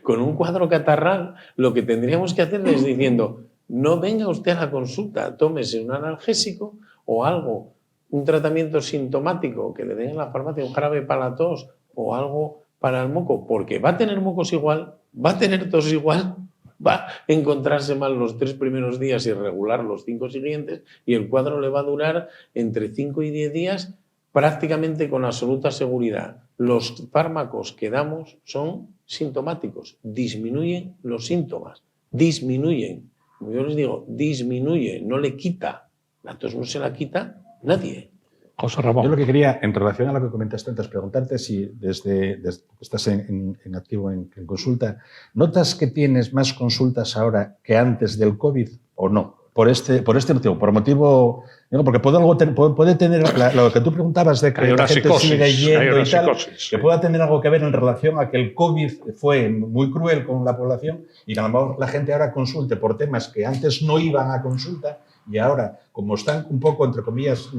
con un cuadro catarral, lo que tendríamos que hacer es diciendo, no venga usted a la consulta, tómese un analgésico o algo, un tratamiento sintomático que le den en la farmacia, un jarabe para la tos o algo para el moco, porque va a tener mocos igual, va a tener tos igual, va a encontrarse mal los 3 primeros días y regular los 5 siguientes, y el cuadro le va a durar entre 5 y 10 días prácticamente con absoluta seguridad. Los fármacos que damos son sintomáticos, disminuyen los síntomas, disminuyen. Como yo les digo, disminuye, no le quita. La tos no se la quita nadie. José Ramón. Yo lo que quería, en relación a lo que comentaste antes, preguntarte si desde que estás en activo en consulta, ¿notas que tienes más consultas ahora que antes del COVID o no? Por este motivo, porque puede tener lo que tú preguntabas de que Hay la una gente psicosis, sigue yendo hay una y tal, psicosis, que sí. pueda tener algo que ver en relación a que el COVID fue muy cruel con la población y que a lo mejor la gente ahora consulte por temas que antes no iban a consulta y ahora, como están un poco, entre comillas,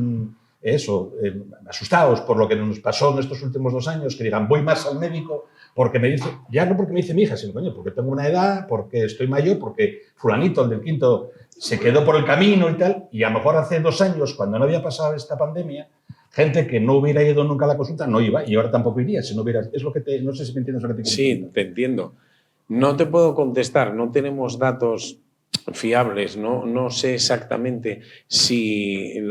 asustados por lo que nos pasó en estos últimos 2 años, que digan, voy más al médico porque me dice, ya no porque me dice mi hija, sino coño, porque tengo una edad, porque estoy mayor, porque fulanito, el del quinto, se quedó por el camino y tal, y a lo mejor hace 2 años, cuando no había pasado esta pandemia, gente que no hubiera ido nunca a la consulta no iba y ahora tampoco iría, si no hubiera, es lo que no sé si me entiendes lo que te quiero Sí, decir. te entiendo. No te puedo contestar, no tenemos datos fiables, no sé exactamente si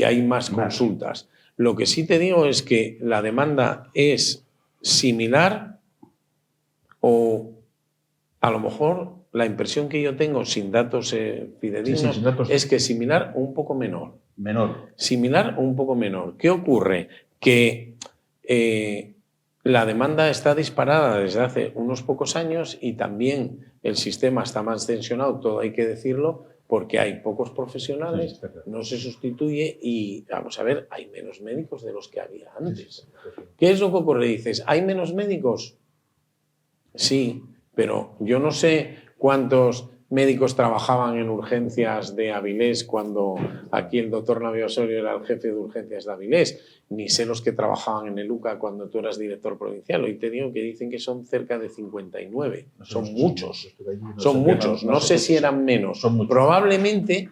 hay más consultas. Lo que sí te digo es que la demanda es similar o a lo mejor la impresión que yo tengo sin datos fidedignos sin datos. es que similar o un poco menor. Menor. Similar o un poco menor. ¿Qué ocurre? Que la demanda está disparada desde hace unos pocos años y también el sistema está más tensionado, todo hay que decirlo, porque hay pocos profesionales, Sí, claro. no se sustituye y, vamos a ver, hay menos médicos de los que había antes. ¿Qué es lo que ocurre? Dices, ¿hay menos médicos? Sí, pero yo no sé cuántos médicos trabajaban en urgencias de Avilés cuando aquí el doctor Navia Osorio era el jefe de urgencias de Avilés, ni sé los que trabajaban en el UCA cuando tú eras director provincial. Hoy te digo que dicen que son cerca de 59. Son muchos. Son muchos. No sé si eran menos. Probablemente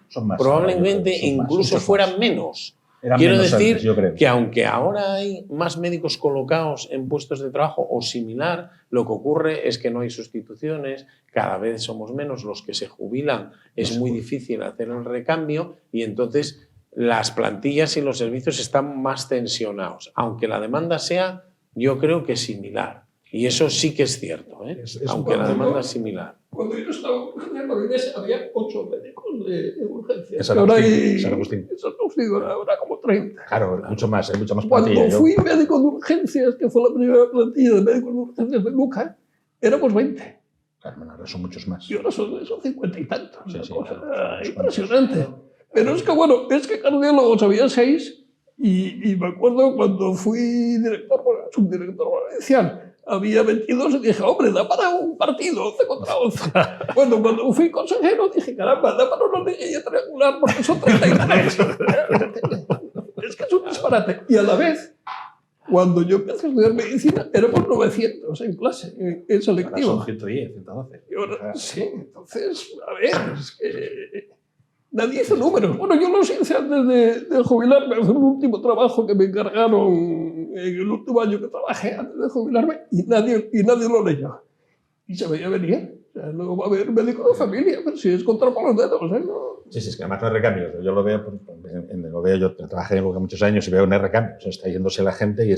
incluso fueran menos. Quiero decir que aunque ahora hay más médicos colocados en puestos de trabajo o similar, lo que ocurre es que no hay sustituciones, cada vez somos menos los que se jubilan, es muy difícil hacer el recambio y entonces las plantillas y los servicios están más tensionados, aunque la demanda sea, yo creo que similar. Y eso sí que es cierto, aunque la demanda es similar. Cuando yo estaba en Avilés había 8 médicos de urgencias. San Agustín. Ahora como 30. Claro, mucho más Cuando plantilla. fui médico de urgencias, que fue la primera plantilla de médicos de urgencias de Luca, éramos 20. Claro, ahora son muchos más. Y ahora son 50 y tantos. Sí, Una sí, cosa claro, impresionante. Pero es que, bueno, es que cardiólogos había 6 y me acuerdo cuando fui director, subdirector provincial, había 22 y dije, hombre, da para un partido, 11 contra 11. Bueno, cuando fui consejero dije, caramba, da para una liguilla triangular porque son 33. Es que es un disparate. Y a la vez, cuando yo empecé a estudiar medicina, éramos 900 en clase, en selectivo. Ahora son 110, 112. Y ahora, sí, entonces, a ver, es que nadie hizo números. Bueno, yo los hice antes de jubilarme, fue el último trabajo que me encargaron en el último año que trabajé antes de jubilarme y nadie lo leyó. Y se veía venir. O sea, no va a haber médico de familia, pero si es contra por los dedos, ¿no? Sí, es que además no hay recambios. Yo lo veo, yo trabajé en Luca muchos años y veo no hay recambios. O sea, está yéndose la gente y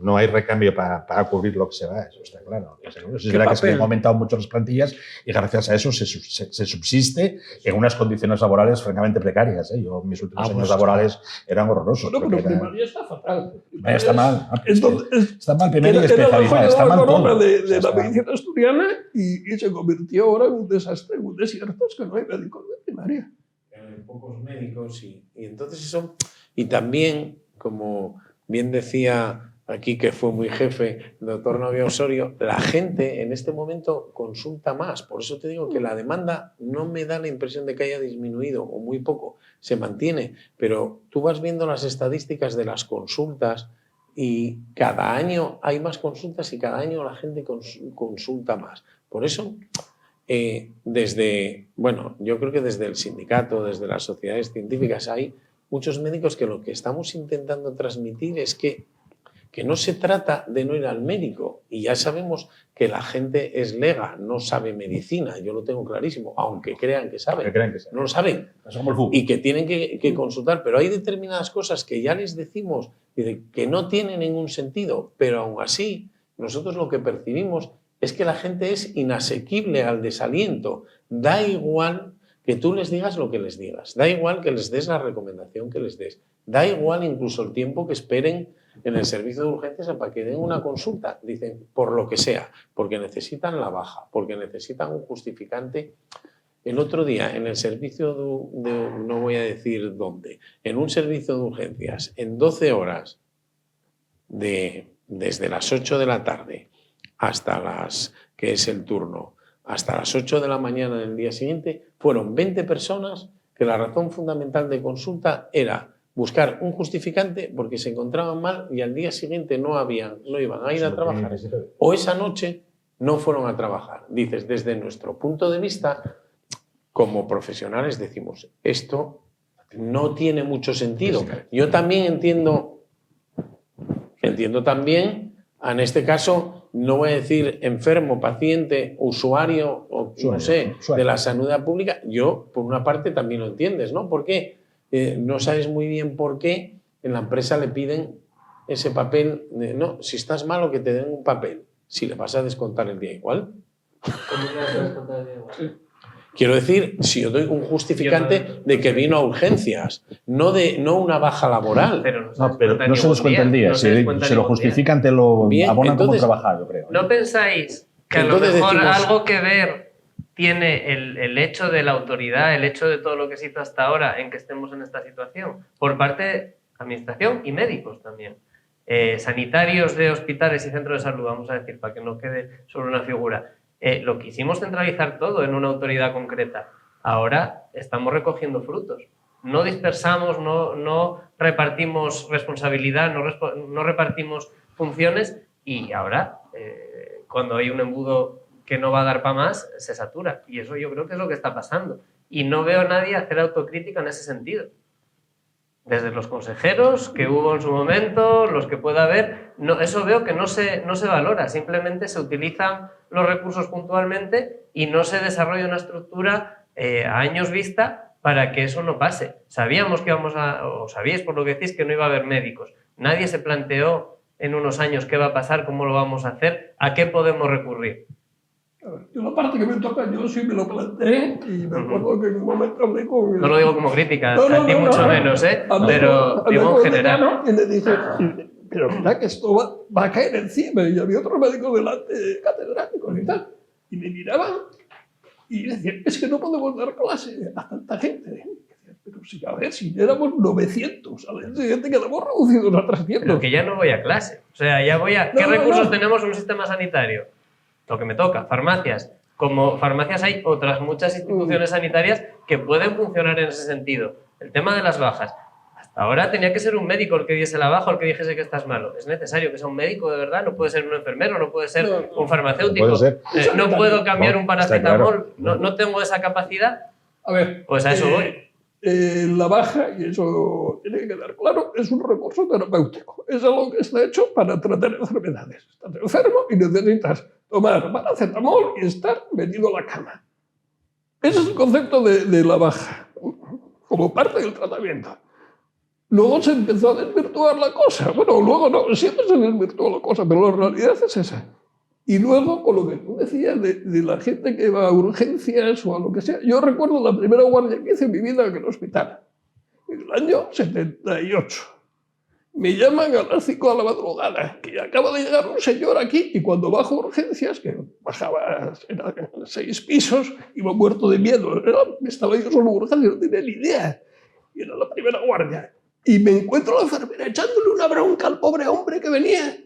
no hay recambio para cubrir lo que se va. Eso está claro. Es verdad que se han aumentado mucho las plantillas y gracias a eso se subsiste en unas condiciones laborales francamente precarias. Yo, mis últimos años laborales eran horrorosos. Bueno, pero primaria está fatal. Está mal. Está mal primaria y especializada. Está mal todo. De la medicina asturiana y se convirtió ahora en un desastre, en un desierto. Es que no hay médicos de primaria. Hay pocos médicos y entonces eso. Y también, como bien decía aquí que fue muy jefe, el doctor Navia Osorio, la gente en este momento consulta más. Por eso te digo que la demanda no me da la impresión de que haya disminuido o muy poco, se mantiene. Pero tú vas viendo las estadísticas de las consultas y cada año hay más consultas y cada año la gente consulta más. Por eso, yo creo que desde el sindicato, desde las sociedades científicas, hay muchos médicos que lo que estamos intentando transmitir es que no se trata de no ir al médico. Y ya sabemos que la gente es lega, no sabe medicina, yo lo tengo clarísimo, aunque crean que saben. No lo saben. Y que tienen que consultar. Pero hay determinadas cosas que ya les decimos que no tienen ningún sentido, pero aún así nosotros lo que percibimos es que la gente es inasequible al desaliento. Da igual que tú les digas lo que les digas, da igual que les des la recomendación que les des, da igual incluso el tiempo que esperen en el servicio de urgencias para que den una consulta, dicen, por lo que sea, porque necesitan la baja, porque necesitan un justificante. El otro día, en el servicio no voy a decir dónde, en un servicio de urgencias, en 12 horas, desde las 8 de la tarde hasta que es el turno, hasta las 8 de la mañana del día siguiente, fueron 20 personas que la razón fundamental de consulta era buscar un justificante porque se encontraban mal y al día siguiente no iban a ir a trabajar o esa noche no fueron a trabajar. Dices, desde nuestro punto de vista, como profesionales decimos, esto no tiene mucho sentido. Yo también entiendo también, en este caso, no voy a decir enfermo, paciente, usuario, o no sé, de la sanidad pública. Yo, por una parte, también lo entiendes, ¿no? ¿Por qué? No sabes muy bien por qué en la empresa le piden ese papel de, no, si estás malo que te den un papel, si le vas a descontar el día igual. ¿Cómo le vas a descontar el día igual? Quiero decir, si yo doy un justificante de que vino a urgencias, no una baja laboral. Pero no se descuenta el día. Si lo justifican, te lo abonan como trabajado, creo. ¿No pensáis que a lo mejor algo que ver tiene el hecho de la autoridad, el hecho de todo lo que se hizo hasta ahora en que estemos en esta situación, por parte de administración y médicos también? Sanitarios de hospitales y centros de salud, vamos a decir, para que no quede solo una figura. Lo quisimos centralizar todo en una autoridad concreta. Ahora estamos recogiendo frutos. No dispersamos, no repartimos responsabilidad, no repartimos funciones y ahora, cuando hay un embudo que no va a dar para más, se satura. Y eso yo creo que es lo que está pasando. Y no veo a nadie hacer autocrítica en ese sentido. Desde los consejeros que hubo en su momento, los que pueda haber, no, eso veo que no se valora, simplemente se utilizan los recursos puntualmente y no se desarrolla una estructura a años vista para que eso no pase. Sabíamos que o sabíais por lo que decís que no iba a haber médicos. Nadie se planteó en unos años qué va a pasar, cómo lo vamos a hacer, a qué podemos recurrir. A ver, yo la parte que me toca, yo sí me lo planteé y me acuerdo que en un momento hablé con... No lo digo como crítica, a ti mucho menos, pero digo en general. Y le dije, pero mira que esto va a caer encima. Y había otro médico delante, catedráticos y tal. Y me miraban y decían, es que no podemos dar clase a tanta gente. Pero sí, a ver, si éramos 900, al día siguiente quedamos reducidos a 300. Pero que ya no voy a clase. O sea, ya voy a... ¿Qué recursos tenemos en un sistema sanitario? Lo que me toca, farmacias. Como farmacias hay otras muchas instituciones sanitarias que pueden funcionar en ese sentido. El tema de las bajas. Hasta ahora tenía que ser un médico el que diese la baja o el que dijese que estás malo. Es necesario que sea un médico de verdad, no puede ser un enfermero, no puede ser un farmacéutico. No puedo cambiar un paracetamol, no tengo esa capacidad. A ver, pues a eso voy. La baja, y eso tiene que quedar claro, es un recurso terapéutico. Es algo que está hecho para tratar enfermedades. Estás enfermo y necesitas tomar paracetamol y estar metido a la cama. Ese es el concepto de la baja, como parte del tratamiento. Luego se empezó a desvirtuar la cosa. Bueno, luego no, siempre se desvirtuó la cosa, pero la realidad es esa. Y luego, con lo que tú decías de la gente que va a urgencias o a lo que sea, yo recuerdo la primera guardia que hice en mi vida en el hospital, en el año 78. Me llaman a las 5 de la madrugada, que acaba de llegar un señor aquí, y cuando bajo urgencias, que bajaba, eran 6 pisos, iba muerto de miedo. Estaba yo solo en urgencias, no tenía ni idea. Y era la primera guardia. Y me encuentro a la enfermera echándole una bronca al pobre hombre que venía.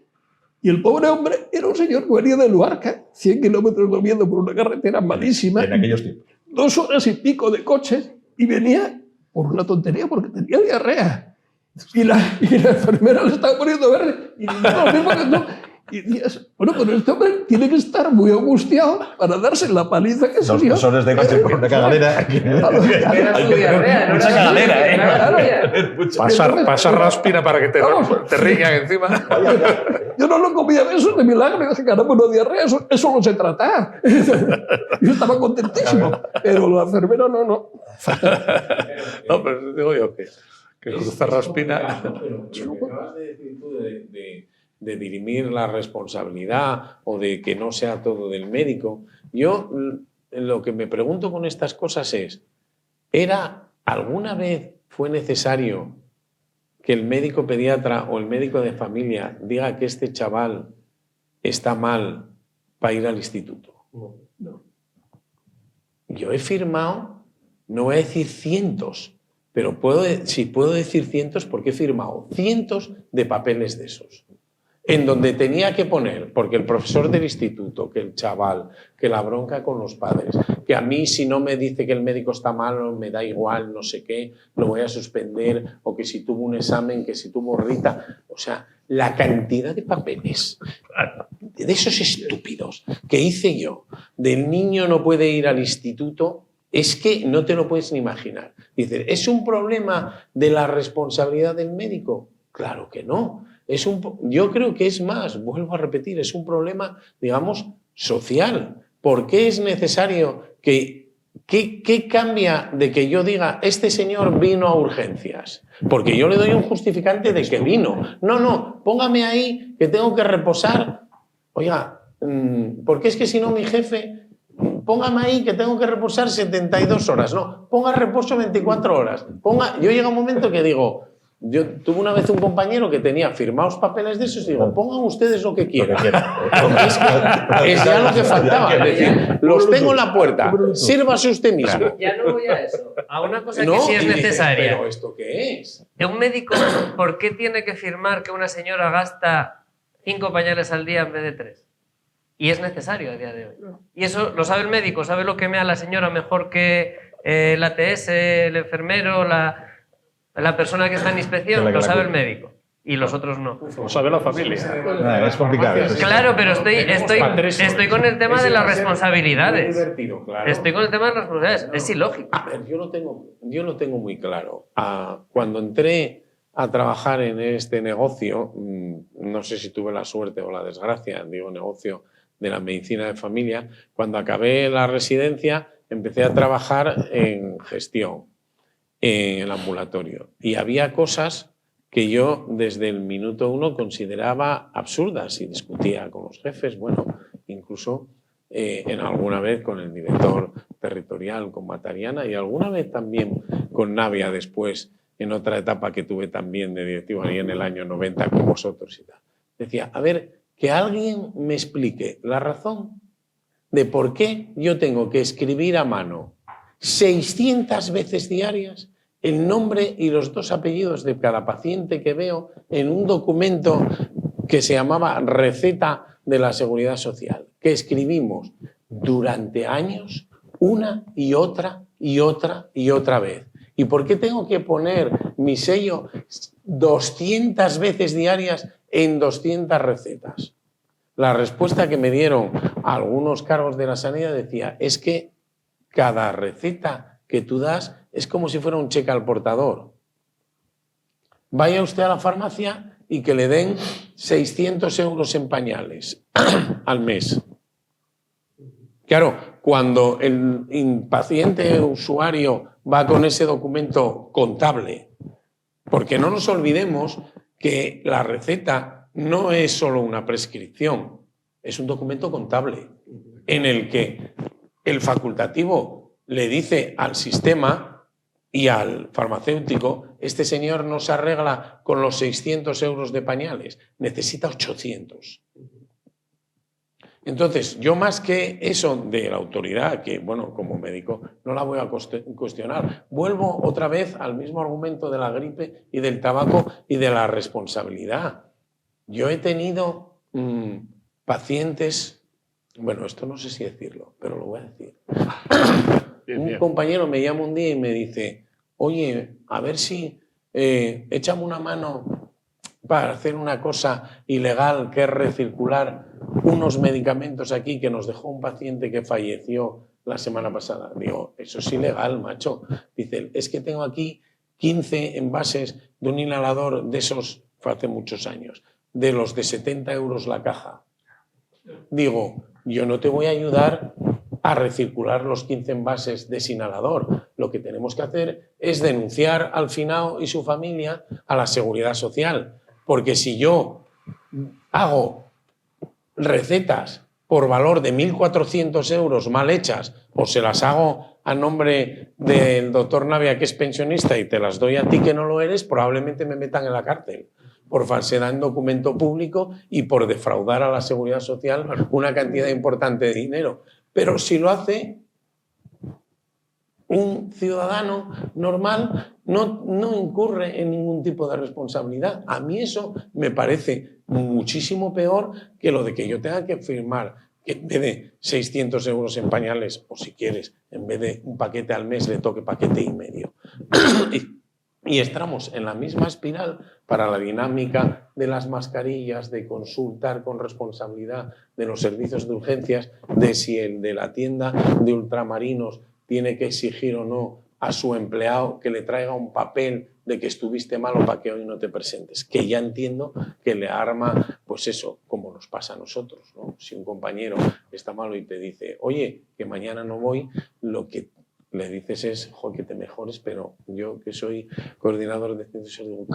Y el pobre hombre era un señor que venía de Luarca, 100 kilómetros durmiendo por una carretera malísima. En aquellos tiempos. 2 horas y pico de coche, y venía por una tontería, porque tenía diarrea. Y la enfermera le estaba poniendo verde. Y lo mismo que tú. Y decías, bueno, pero este hombre tiene que estar muy angustiado para darse la paliza que se dio. 2 horas de coche por una cagadera. Mucha cagadera, Pasar raspina para que te ringan encima. Yo no lo comía de eso de milagro. Y dije, caramba, una diarrea, eso no se trata. Yo estaba contentísimo. Pero la enfermera no. No, pero digo yo que cruzar raspina. Pero lo que acabas de decir tú de dirimir la responsabilidad o de que no sea todo del médico, yo lo que me pregunto con estas cosas es, ¿alguna vez fue necesario que el médico pediatra o el médico de familia diga que este chaval está mal para ir al instituto? No. Yo he firmado, no voy a decir cientos, pero si puedo decir cientos porque he firmado cientos de papeles de esos. En donde tenía que poner, porque el profesor del instituto, que el chaval, que la bronca con los padres, que a mí si no me dice que el médico está malo, me da igual, no sé qué, lo voy a suspender, o que si tuvo un examen, que si tuvo rita. O sea, la cantidad de papeles, de esos estúpidos que hice yo, del niño no puede ir al instituto, es que no te lo puedes ni imaginar. Dices, ¿es un problema de la responsabilidad del médico? Claro que no. Yo creo que es más, vuelvo a repetir, es un problema, digamos, social. ¿Por qué es necesario ¿Qué cambia de que yo diga, este señor vino a urgencias? Porque yo le doy un justificante de que vino. No, póngame ahí que tengo que reposar. Oiga, porque es que si no mi jefe... Póngame ahí que tengo que reposar 72 horas. No, ponga reposo 24 horas. Yo llega un momento que digo... Yo tuve una vez un compañero que tenía firmados papeles de esos y digo, pongan ustedes lo que quieran. Es ya lo que faltaba. Es decir, los tengo en la puerta, sírvase usted mismo. Ya no voy a eso. A una cosa que sí es necesaria. ¿Pero esto qué es? Un médico, ¿por qué tiene que firmar que una señora gasta 5 pañales al día en vez de 3? Y es necesario a día de hoy. Y eso lo sabe el médico, sabe lo que mea la señora mejor que el ATS, el enfermero, la persona que está en inspección, lo sabe el médico. Y los otros no. Lo sabe la familia. Es complicado. Claro, pero estoy con el tema de las responsabilidades. Muy divertido, claro. Estoy con el tema de las responsabilidades. Es ilógico. A ver, yo lo tengo muy claro. Cuando entré a trabajar en este negocio, no sé si tuve la suerte o la desgracia, digo negocio de la medicina de familia, cuando acabé la residencia empecé a trabajar en gestión, en el ambulatorio. Y había cosas que yo desde el minuto 1 consideraba absurdas y discutía con los jefes, bueno, incluso en alguna vez con el director territorial, con Matariana, y alguna vez también con Navia después, en otra etapa que tuve también de directivo ahí en el año 90 con vosotros y tal. Decía, a ver, que alguien me explique la razón de por qué yo tengo que escribir a mano 600 veces diarias el nombre y los 2 apellidos de cada paciente que veo en un documento que se llamaba Receta de la Seguridad Social, que escribimos durante años una y otra y otra y otra vez. ¿Y por qué tengo que poner mi sello 200 veces diarias en 200 recetas? La respuesta que me dieron algunos cargos de la sanidad decía, es que cada receta que tú das es como si fuera un cheque al portador. Vaya usted a la farmacia y que le den 600 euros en pañales al mes. Claro, cuando el paciente usuario va con ese documento contable, porque no nos olvidemos que la receta no es solo una prescripción, es un documento contable en el que el facultativo le dice al sistema y al farmacéutico, este señor no se arregla con los 600 euros de pañales, necesita 800. Entonces, yo más que eso de la autoridad, que bueno, como médico no la voy a cuestionar, vuelvo otra vez al mismo argumento de la gripe y del tabaco y de la responsabilidad. Yo he tenido pacientes, bueno, esto no sé si decirlo, pero lo voy a decir. Un compañero me llama un día y me dice, oye, a ver si échame una mano para hacer una cosa ilegal que es recircular unos medicamentos aquí que nos dejó un paciente que falleció la semana pasada. Digo, eso es ilegal, macho. Dice, es que tengo aquí 15 envases de un inhalador de esos, fue hace muchos años, de los de 70 euros la caja. Digo, yo no te voy a ayudar a recircular los 15 envases de ese inhalador. Lo que tenemos que hacer es denunciar al finado y su familia a la Seguridad Social. Porque si yo hago recetas por valor de 1.400 euros mal hechas o se las hago a nombre del doctor Navia, que es pensionista, y te las doy a ti que no lo eres, probablemente me metan en la cárcel por falsedad en documento público y por defraudar a la Seguridad Social una cantidad importante de dinero. Pero si lo hace un ciudadano normal, no incurre en ningún tipo de responsabilidad. A mí eso me parece muchísimo peor que lo de que yo tenga que firmar que en vez de 600 euros en pañales, o si quieres, en vez de un paquete al mes, le toque paquete y medio. Y estamos en la misma espiral para la dinámica de las mascarillas, de consultar con responsabilidad de los servicios de urgencias, de si el de la tienda de ultramarinos tiene que exigir o no a su empleado que le traiga un papel de que estuviste malo para que hoy no te presentes. Que ya entiendo que le arma, pues eso, como nos pasa a nosotros, ¿no? Si un compañero está malo y te dice, oye, que mañana no voy, lo que le dices es, joder, que te mejores, pero yo que soy coordinador de centros, digo,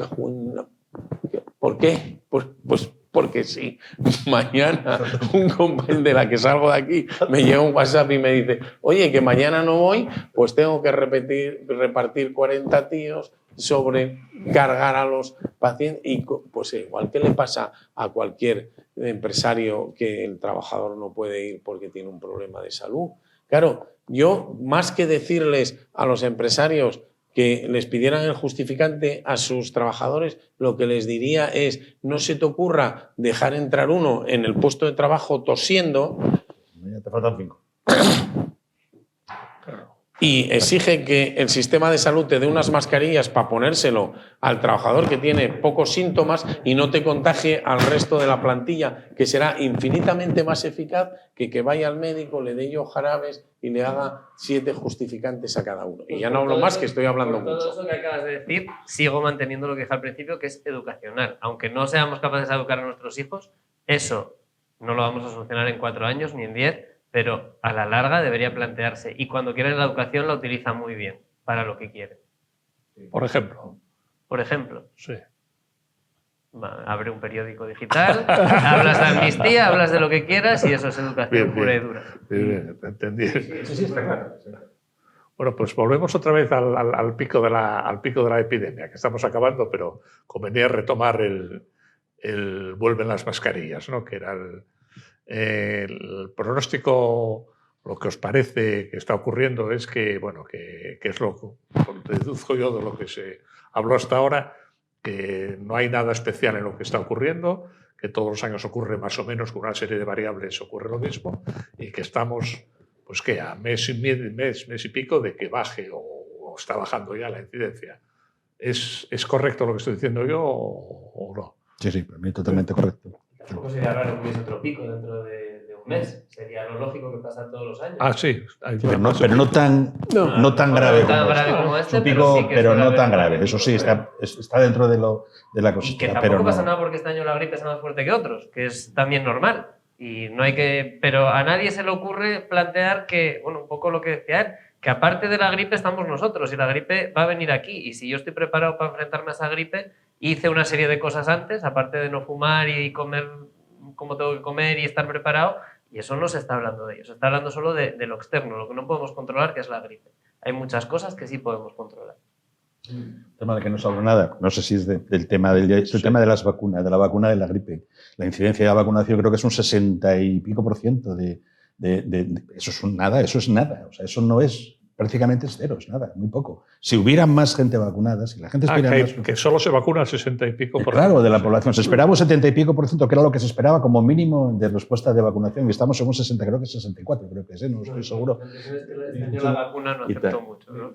¿por qué? Pues porque sí. Mañana un compañero de la que salgo de aquí me llega un WhatsApp y me dice, oye, que mañana no voy, pues tengo que repartir 40 tíos sobre cargar a los pacientes. Y pues igual que le pasa a cualquier empresario que el trabajador no puede ir porque tiene un problema de salud. Claro, yo más que decirles a los empresarios que les pidieran el justificante a sus trabajadores, lo que les diría es: no se te ocurra dejar entrar uno en el puesto de trabajo tosiendo. Ya te faltan 5. Y exige que el sistema de salud te dé unas mascarillas para ponérselo al trabajador que tiene pocos síntomas y no te contagie al resto de la plantilla, que será infinitamente más eficaz que vaya al médico, le dé yo jarabes y le haga 7 justificantes a cada uno. Y ya no hablo más, que estoy hablando por todo mucho. eso que acabas de decir, sigo manteniendo lo que dije al principio, que es educacional. Aunque no seamos capaces de educar a nuestros hijos, eso no lo vamos a solucionar en 4 años ni en 10, pero a la larga debería plantearse. Y cuando quieren la educación la utilizan muy bien para lo que quieren. Por ejemplo. Por ejemplo, Sí. abre un periódico digital, hablas de amnistía, hablas de lo que quieras y eso es educación Bien, pura y bien. dura. Bien, entendí. Sí, está claro. Bueno, pues volvemos otra vez al pico de la epidemia, que estamos acabando, pero convenía retomar el vuelven las mascarillas, ¿no? Que era el pronóstico. Lo que os parece que está ocurriendo es que, bueno, que es lo que deduzco yo de lo que se habló hasta ahora, que no hay nada especial en lo que está ocurriendo, que todos los años ocurre más o menos con una serie de variables, ocurre lo mismo, y que estamos, pues que a mes y pico de que baje o está bajando ya la incidencia. ¿Es correcto lo que estoy diciendo yo o no? Sí, sí, para mí totalmente correcto. Tampoco sería raro que hubiese otro pico dentro de un mes. Sería lo lógico que pasa todos los años. Ah, sí. Pero no tan grave como este. Es un pico, sí que pero suele no haber tan un grave. pico, Eso sí, claro. está dentro de la Y que cosita. tampoco Pero pasa no. nada porque este año la gripe sea más fuerte que otros, que es también normal. Y no hay que. Pero a nadie se le ocurre plantear que, bueno, un poco lo que decía él, que aparte de la gripe estamos nosotros y la gripe va a venir aquí. Y si yo estoy preparado para enfrentarme a esa gripe, hice una serie de cosas antes, aparte de no fumar y comer como tengo que comer y estar preparado, y eso no se está hablando de ello. Se está hablando solo de lo externo, lo que no podemos controlar, que es la gripe. Hay muchas cosas que sí podemos controlar. El tema de que no se habla nada, no sé si es del tema tema de las vacunas, de la vacuna de la gripe. La incidencia de la vacunación creo que es un 60 y pico % de eso es nada, eso es nada. O sea, eso no es, prácticamente es cero, es nada, muy poco. Si hubiera más gente vacunada, si la gente estuviera más... que solo se vacuna el 60 y pico %. Claro, de la población. Se esperaba un 70 y pico %, que era lo que se esperaba como mínimo de respuesta de vacunación, y estamos en un 60, creo que 64, creo que es, no estoy seguro. Este año la vacuna no aceptó mucho, ¿no?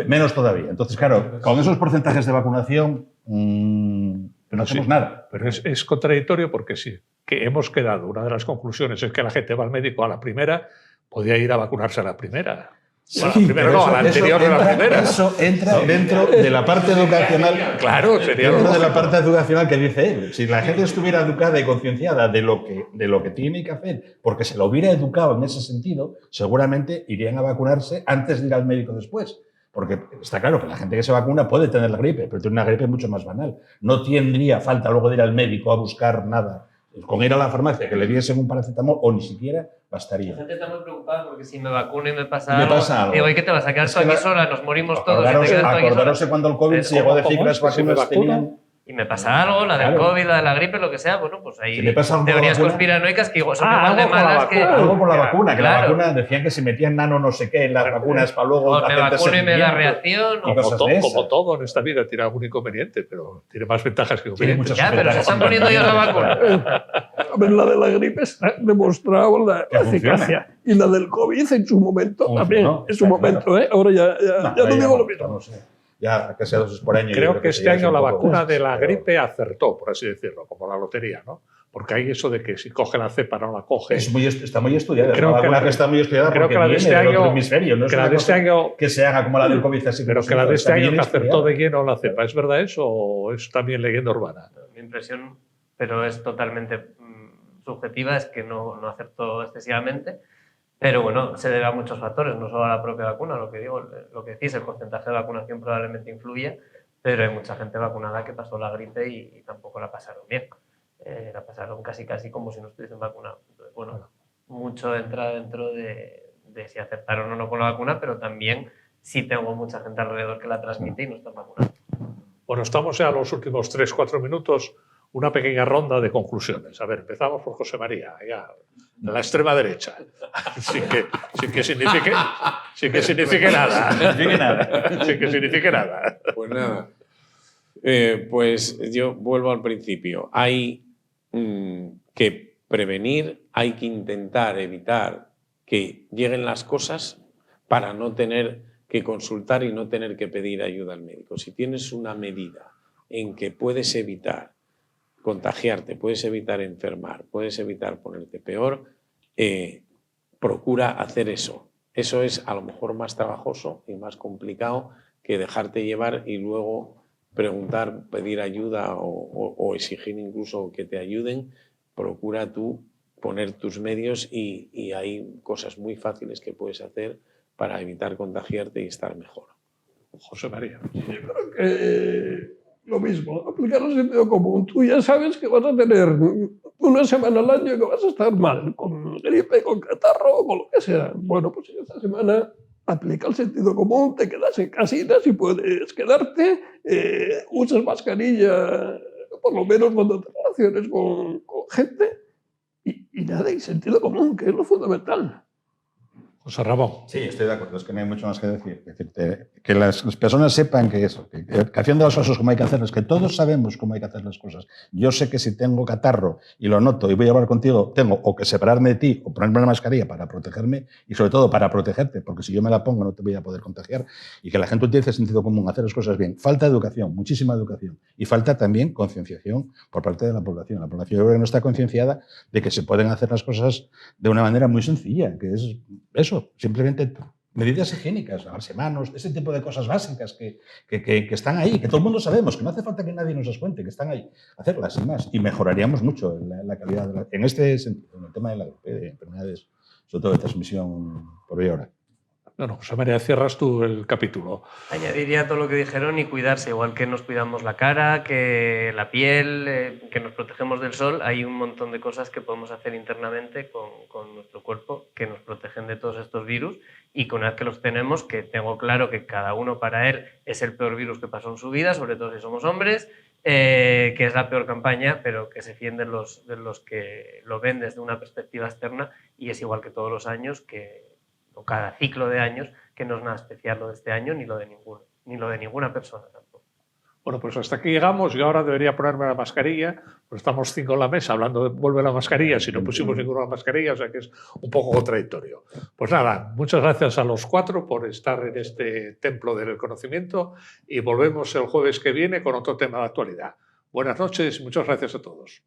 Menos todavía. Entonces, claro, con esos porcentajes de vacunación no hacemos nada. Pero es contradictorio porque sí, que hemos quedado, una de las conclusiones es que la gente va al médico a la primera, podía ir a vacunarse a la primera. Sí, Bueno, a la primera no, a la anterior de la primera. Eso entra dentro de la parte educacional. Claro, sería Dentro de la lógico. parte educacional que dice él. Si la gente estuviera educada y concienciada de lo que tiene que hacer, porque se lo hubiera educado en ese sentido, seguramente irían a vacunarse antes de ir al médico después. Porque está claro que la gente que se vacuna puede tener la gripe, pero tiene una gripe mucho más banal. No tendría falta luego de ir al médico a buscar nada. Con ir a la farmacia, que le diesen un paracetamol o ni siquiera, bastaría. La gente está muy preocupada porque si me vacuno y me pasa algo, digo, ¿y qué te vas a quedar Es tú que aquí la- sola? Nos morimos todos. Y te quedas tú aquí Acordaros sola. cuando el COVID se llegó a decir que las ¿Cómo? ¿Si me vacunas vacuno? tenían... Y me pasa algo, la del Claro. COVID, la de la gripe, lo que sea, bueno, pues hay Si me pasa algo con la teorías vacuna- conspiranoicas que son igual de algo con la malas que... vacuna. Algo por la vacuna, que la Claro. vacuna decían que se metían nano no sé qué en las vacunas para luego... O me hacerte vacuno y me da seguimiento. reacción. Y O... cosas de esas. Como todo en esta vida tiene algún inconveniente, pero tiene más ventajas que Tiene inconvenientes. muchas Ya, pero se están poniendo ya la vacuna. A ver, la de la gripe se ha demostrado la Que funciona. eficacia. Y la del COVID en su momento Funcionó, también. En su está momento, claro. ¿eh? Ahora ya no digo lo mismo. No sé. Ya casi a 2 por año. yo Creo que este ya es año un la poco- vacuna de la pero- gripe acertó, por así decirlo, como la lotería, ¿no? Porque hay eso de que si coge la cepa no la coge. Está muy estudiada. Creo Es una que vacuna la- que está muy estudiada creo porque que la de viene este del otro año- hemisferio. No es que la una de este cosa año, que se haga como la del COVID así. pero como que la de está este año bien que acertó estudiada. de lleno la cepa, ¿es verdad eso o es también leyenda urbana? Mi impresión, pero es totalmente subjetiva, es que no acertó excesivamente. Pero bueno, se debe a muchos factores, no solo a la propia vacuna. Lo que digo, lo que decís, el porcentaje de vacunación probablemente influye, pero hay mucha gente vacunada que pasó la gripe y tampoco la pasaron bien. La pasaron casi como si no estuviesen vacunados. Entonces, bueno, mucho entra dentro de si aceptaron o no con la vacuna, pero también si tengo mucha gente alrededor que la transmite y no están vacunados. Bueno, estamos ya a los últimos 3-4 minutos. una pequeña ronda de conclusiones. A ver, empezamos por José María, ya, a la extrema derecha, sin que signifique nada. Sin que signifique nada. Pues nada. Pues yo vuelvo al principio. Hay que prevenir, hay que intentar evitar que lleguen las cosas para no tener que consultar y no tener que pedir ayuda al médico. Si tienes una medida en que puedes evitar contagiarte, puedes evitar enfermar, puedes evitar ponerte peor, procura hacer eso. Eso es a lo mejor más trabajoso y más complicado que dejarte llevar y luego preguntar, pedir ayuda o exigir incluso que te ayuden. Procura tú poner tus medios y hay cosas muy fáciles que puedes hacer para evitar contagiarte y estar mejor. José María. Yo creo que lo mismo, aplicar el sentido común. Tú ya sabes que vas a tener una semana al año que vas a estar mal, con gripe, con catarro o con lo que sea. Bueno, pues esta semana aplica el sentido común, te quedas en casita si puedes quedarte, usas mascarilla, por lo menos cuando te relaciones con gente, y nada, y sentido común, que es lo fundamental. José Ramón. Sí, estoy de acuerdo, es que no hay mucho más que decir. Es decir, que las personas sepan que eso, que haciendo las cosas como hay que hacerlas, que todos sabemos cómo hay que hacer las cosas. Yo sé que si tengo catarro y lo noto y voy a hablar contigo, tengo o que separarme de ti o ponerme una mascarilla para protegerme y sobre todo para protegerte, porque si yo me la pongo no te voy a poder contagiar, y que la gente utilice sentido común, hacer las cosas bien. Falta educación, muchísima educación, y falta también concienciación por parte de la población. La población yo creo que no está concienciada de que se pueden hacer las cosas de una manera muy sencilla, que es eso, simplemente medidas higiénicas, lavarse manos, ese tipo de cosas básicas que están ahí, que todo el mundo sabemos, que no hace falta que nadie nos las cuente, que están ahí, hacerlas sin más, y mejoraríamos mucho la calidad en este sentido, en el tema de la enfermedades, sobre todo de transmisión por vía oral. Bueno, José María, cierras tú el capítulo. Añadiría todo lo que dijeron y cuidarse, igual que nos cuidamos la cara, que la piel, que nos protegemos del sol, hay un montón de cosas que podemos hacer internamente con nuestro cuerpo que nos protegen de todos estos virus, y con una vez que los tenemos, que tengo claro que cada uno para él es el peor virus que pasó en su vida, sobre todo si somos hombres, que es la peor campaña, pero que se fíen de los que lo ven desde una perspectiva externa, y es igual que todos los años, o cada ciclo de años, que no es nada especial lo de este año ni lo de ninguna persona tampoco. Bueno, pues hasta aquí llegamos. Yo ahora debería ponerme la mascarilla, pues estamos 5 en la mesa hablando de vuelve la mascarilla, si no pusimos ninguna mascarilla, o sea que es un poco contradictorio. Pues nada, muchas gracias a los 4 por estar en este templo del conocimiento, y volvemos el jueves que viene con otro tema de actualidad. Buenas noches y muchas gracias a todos.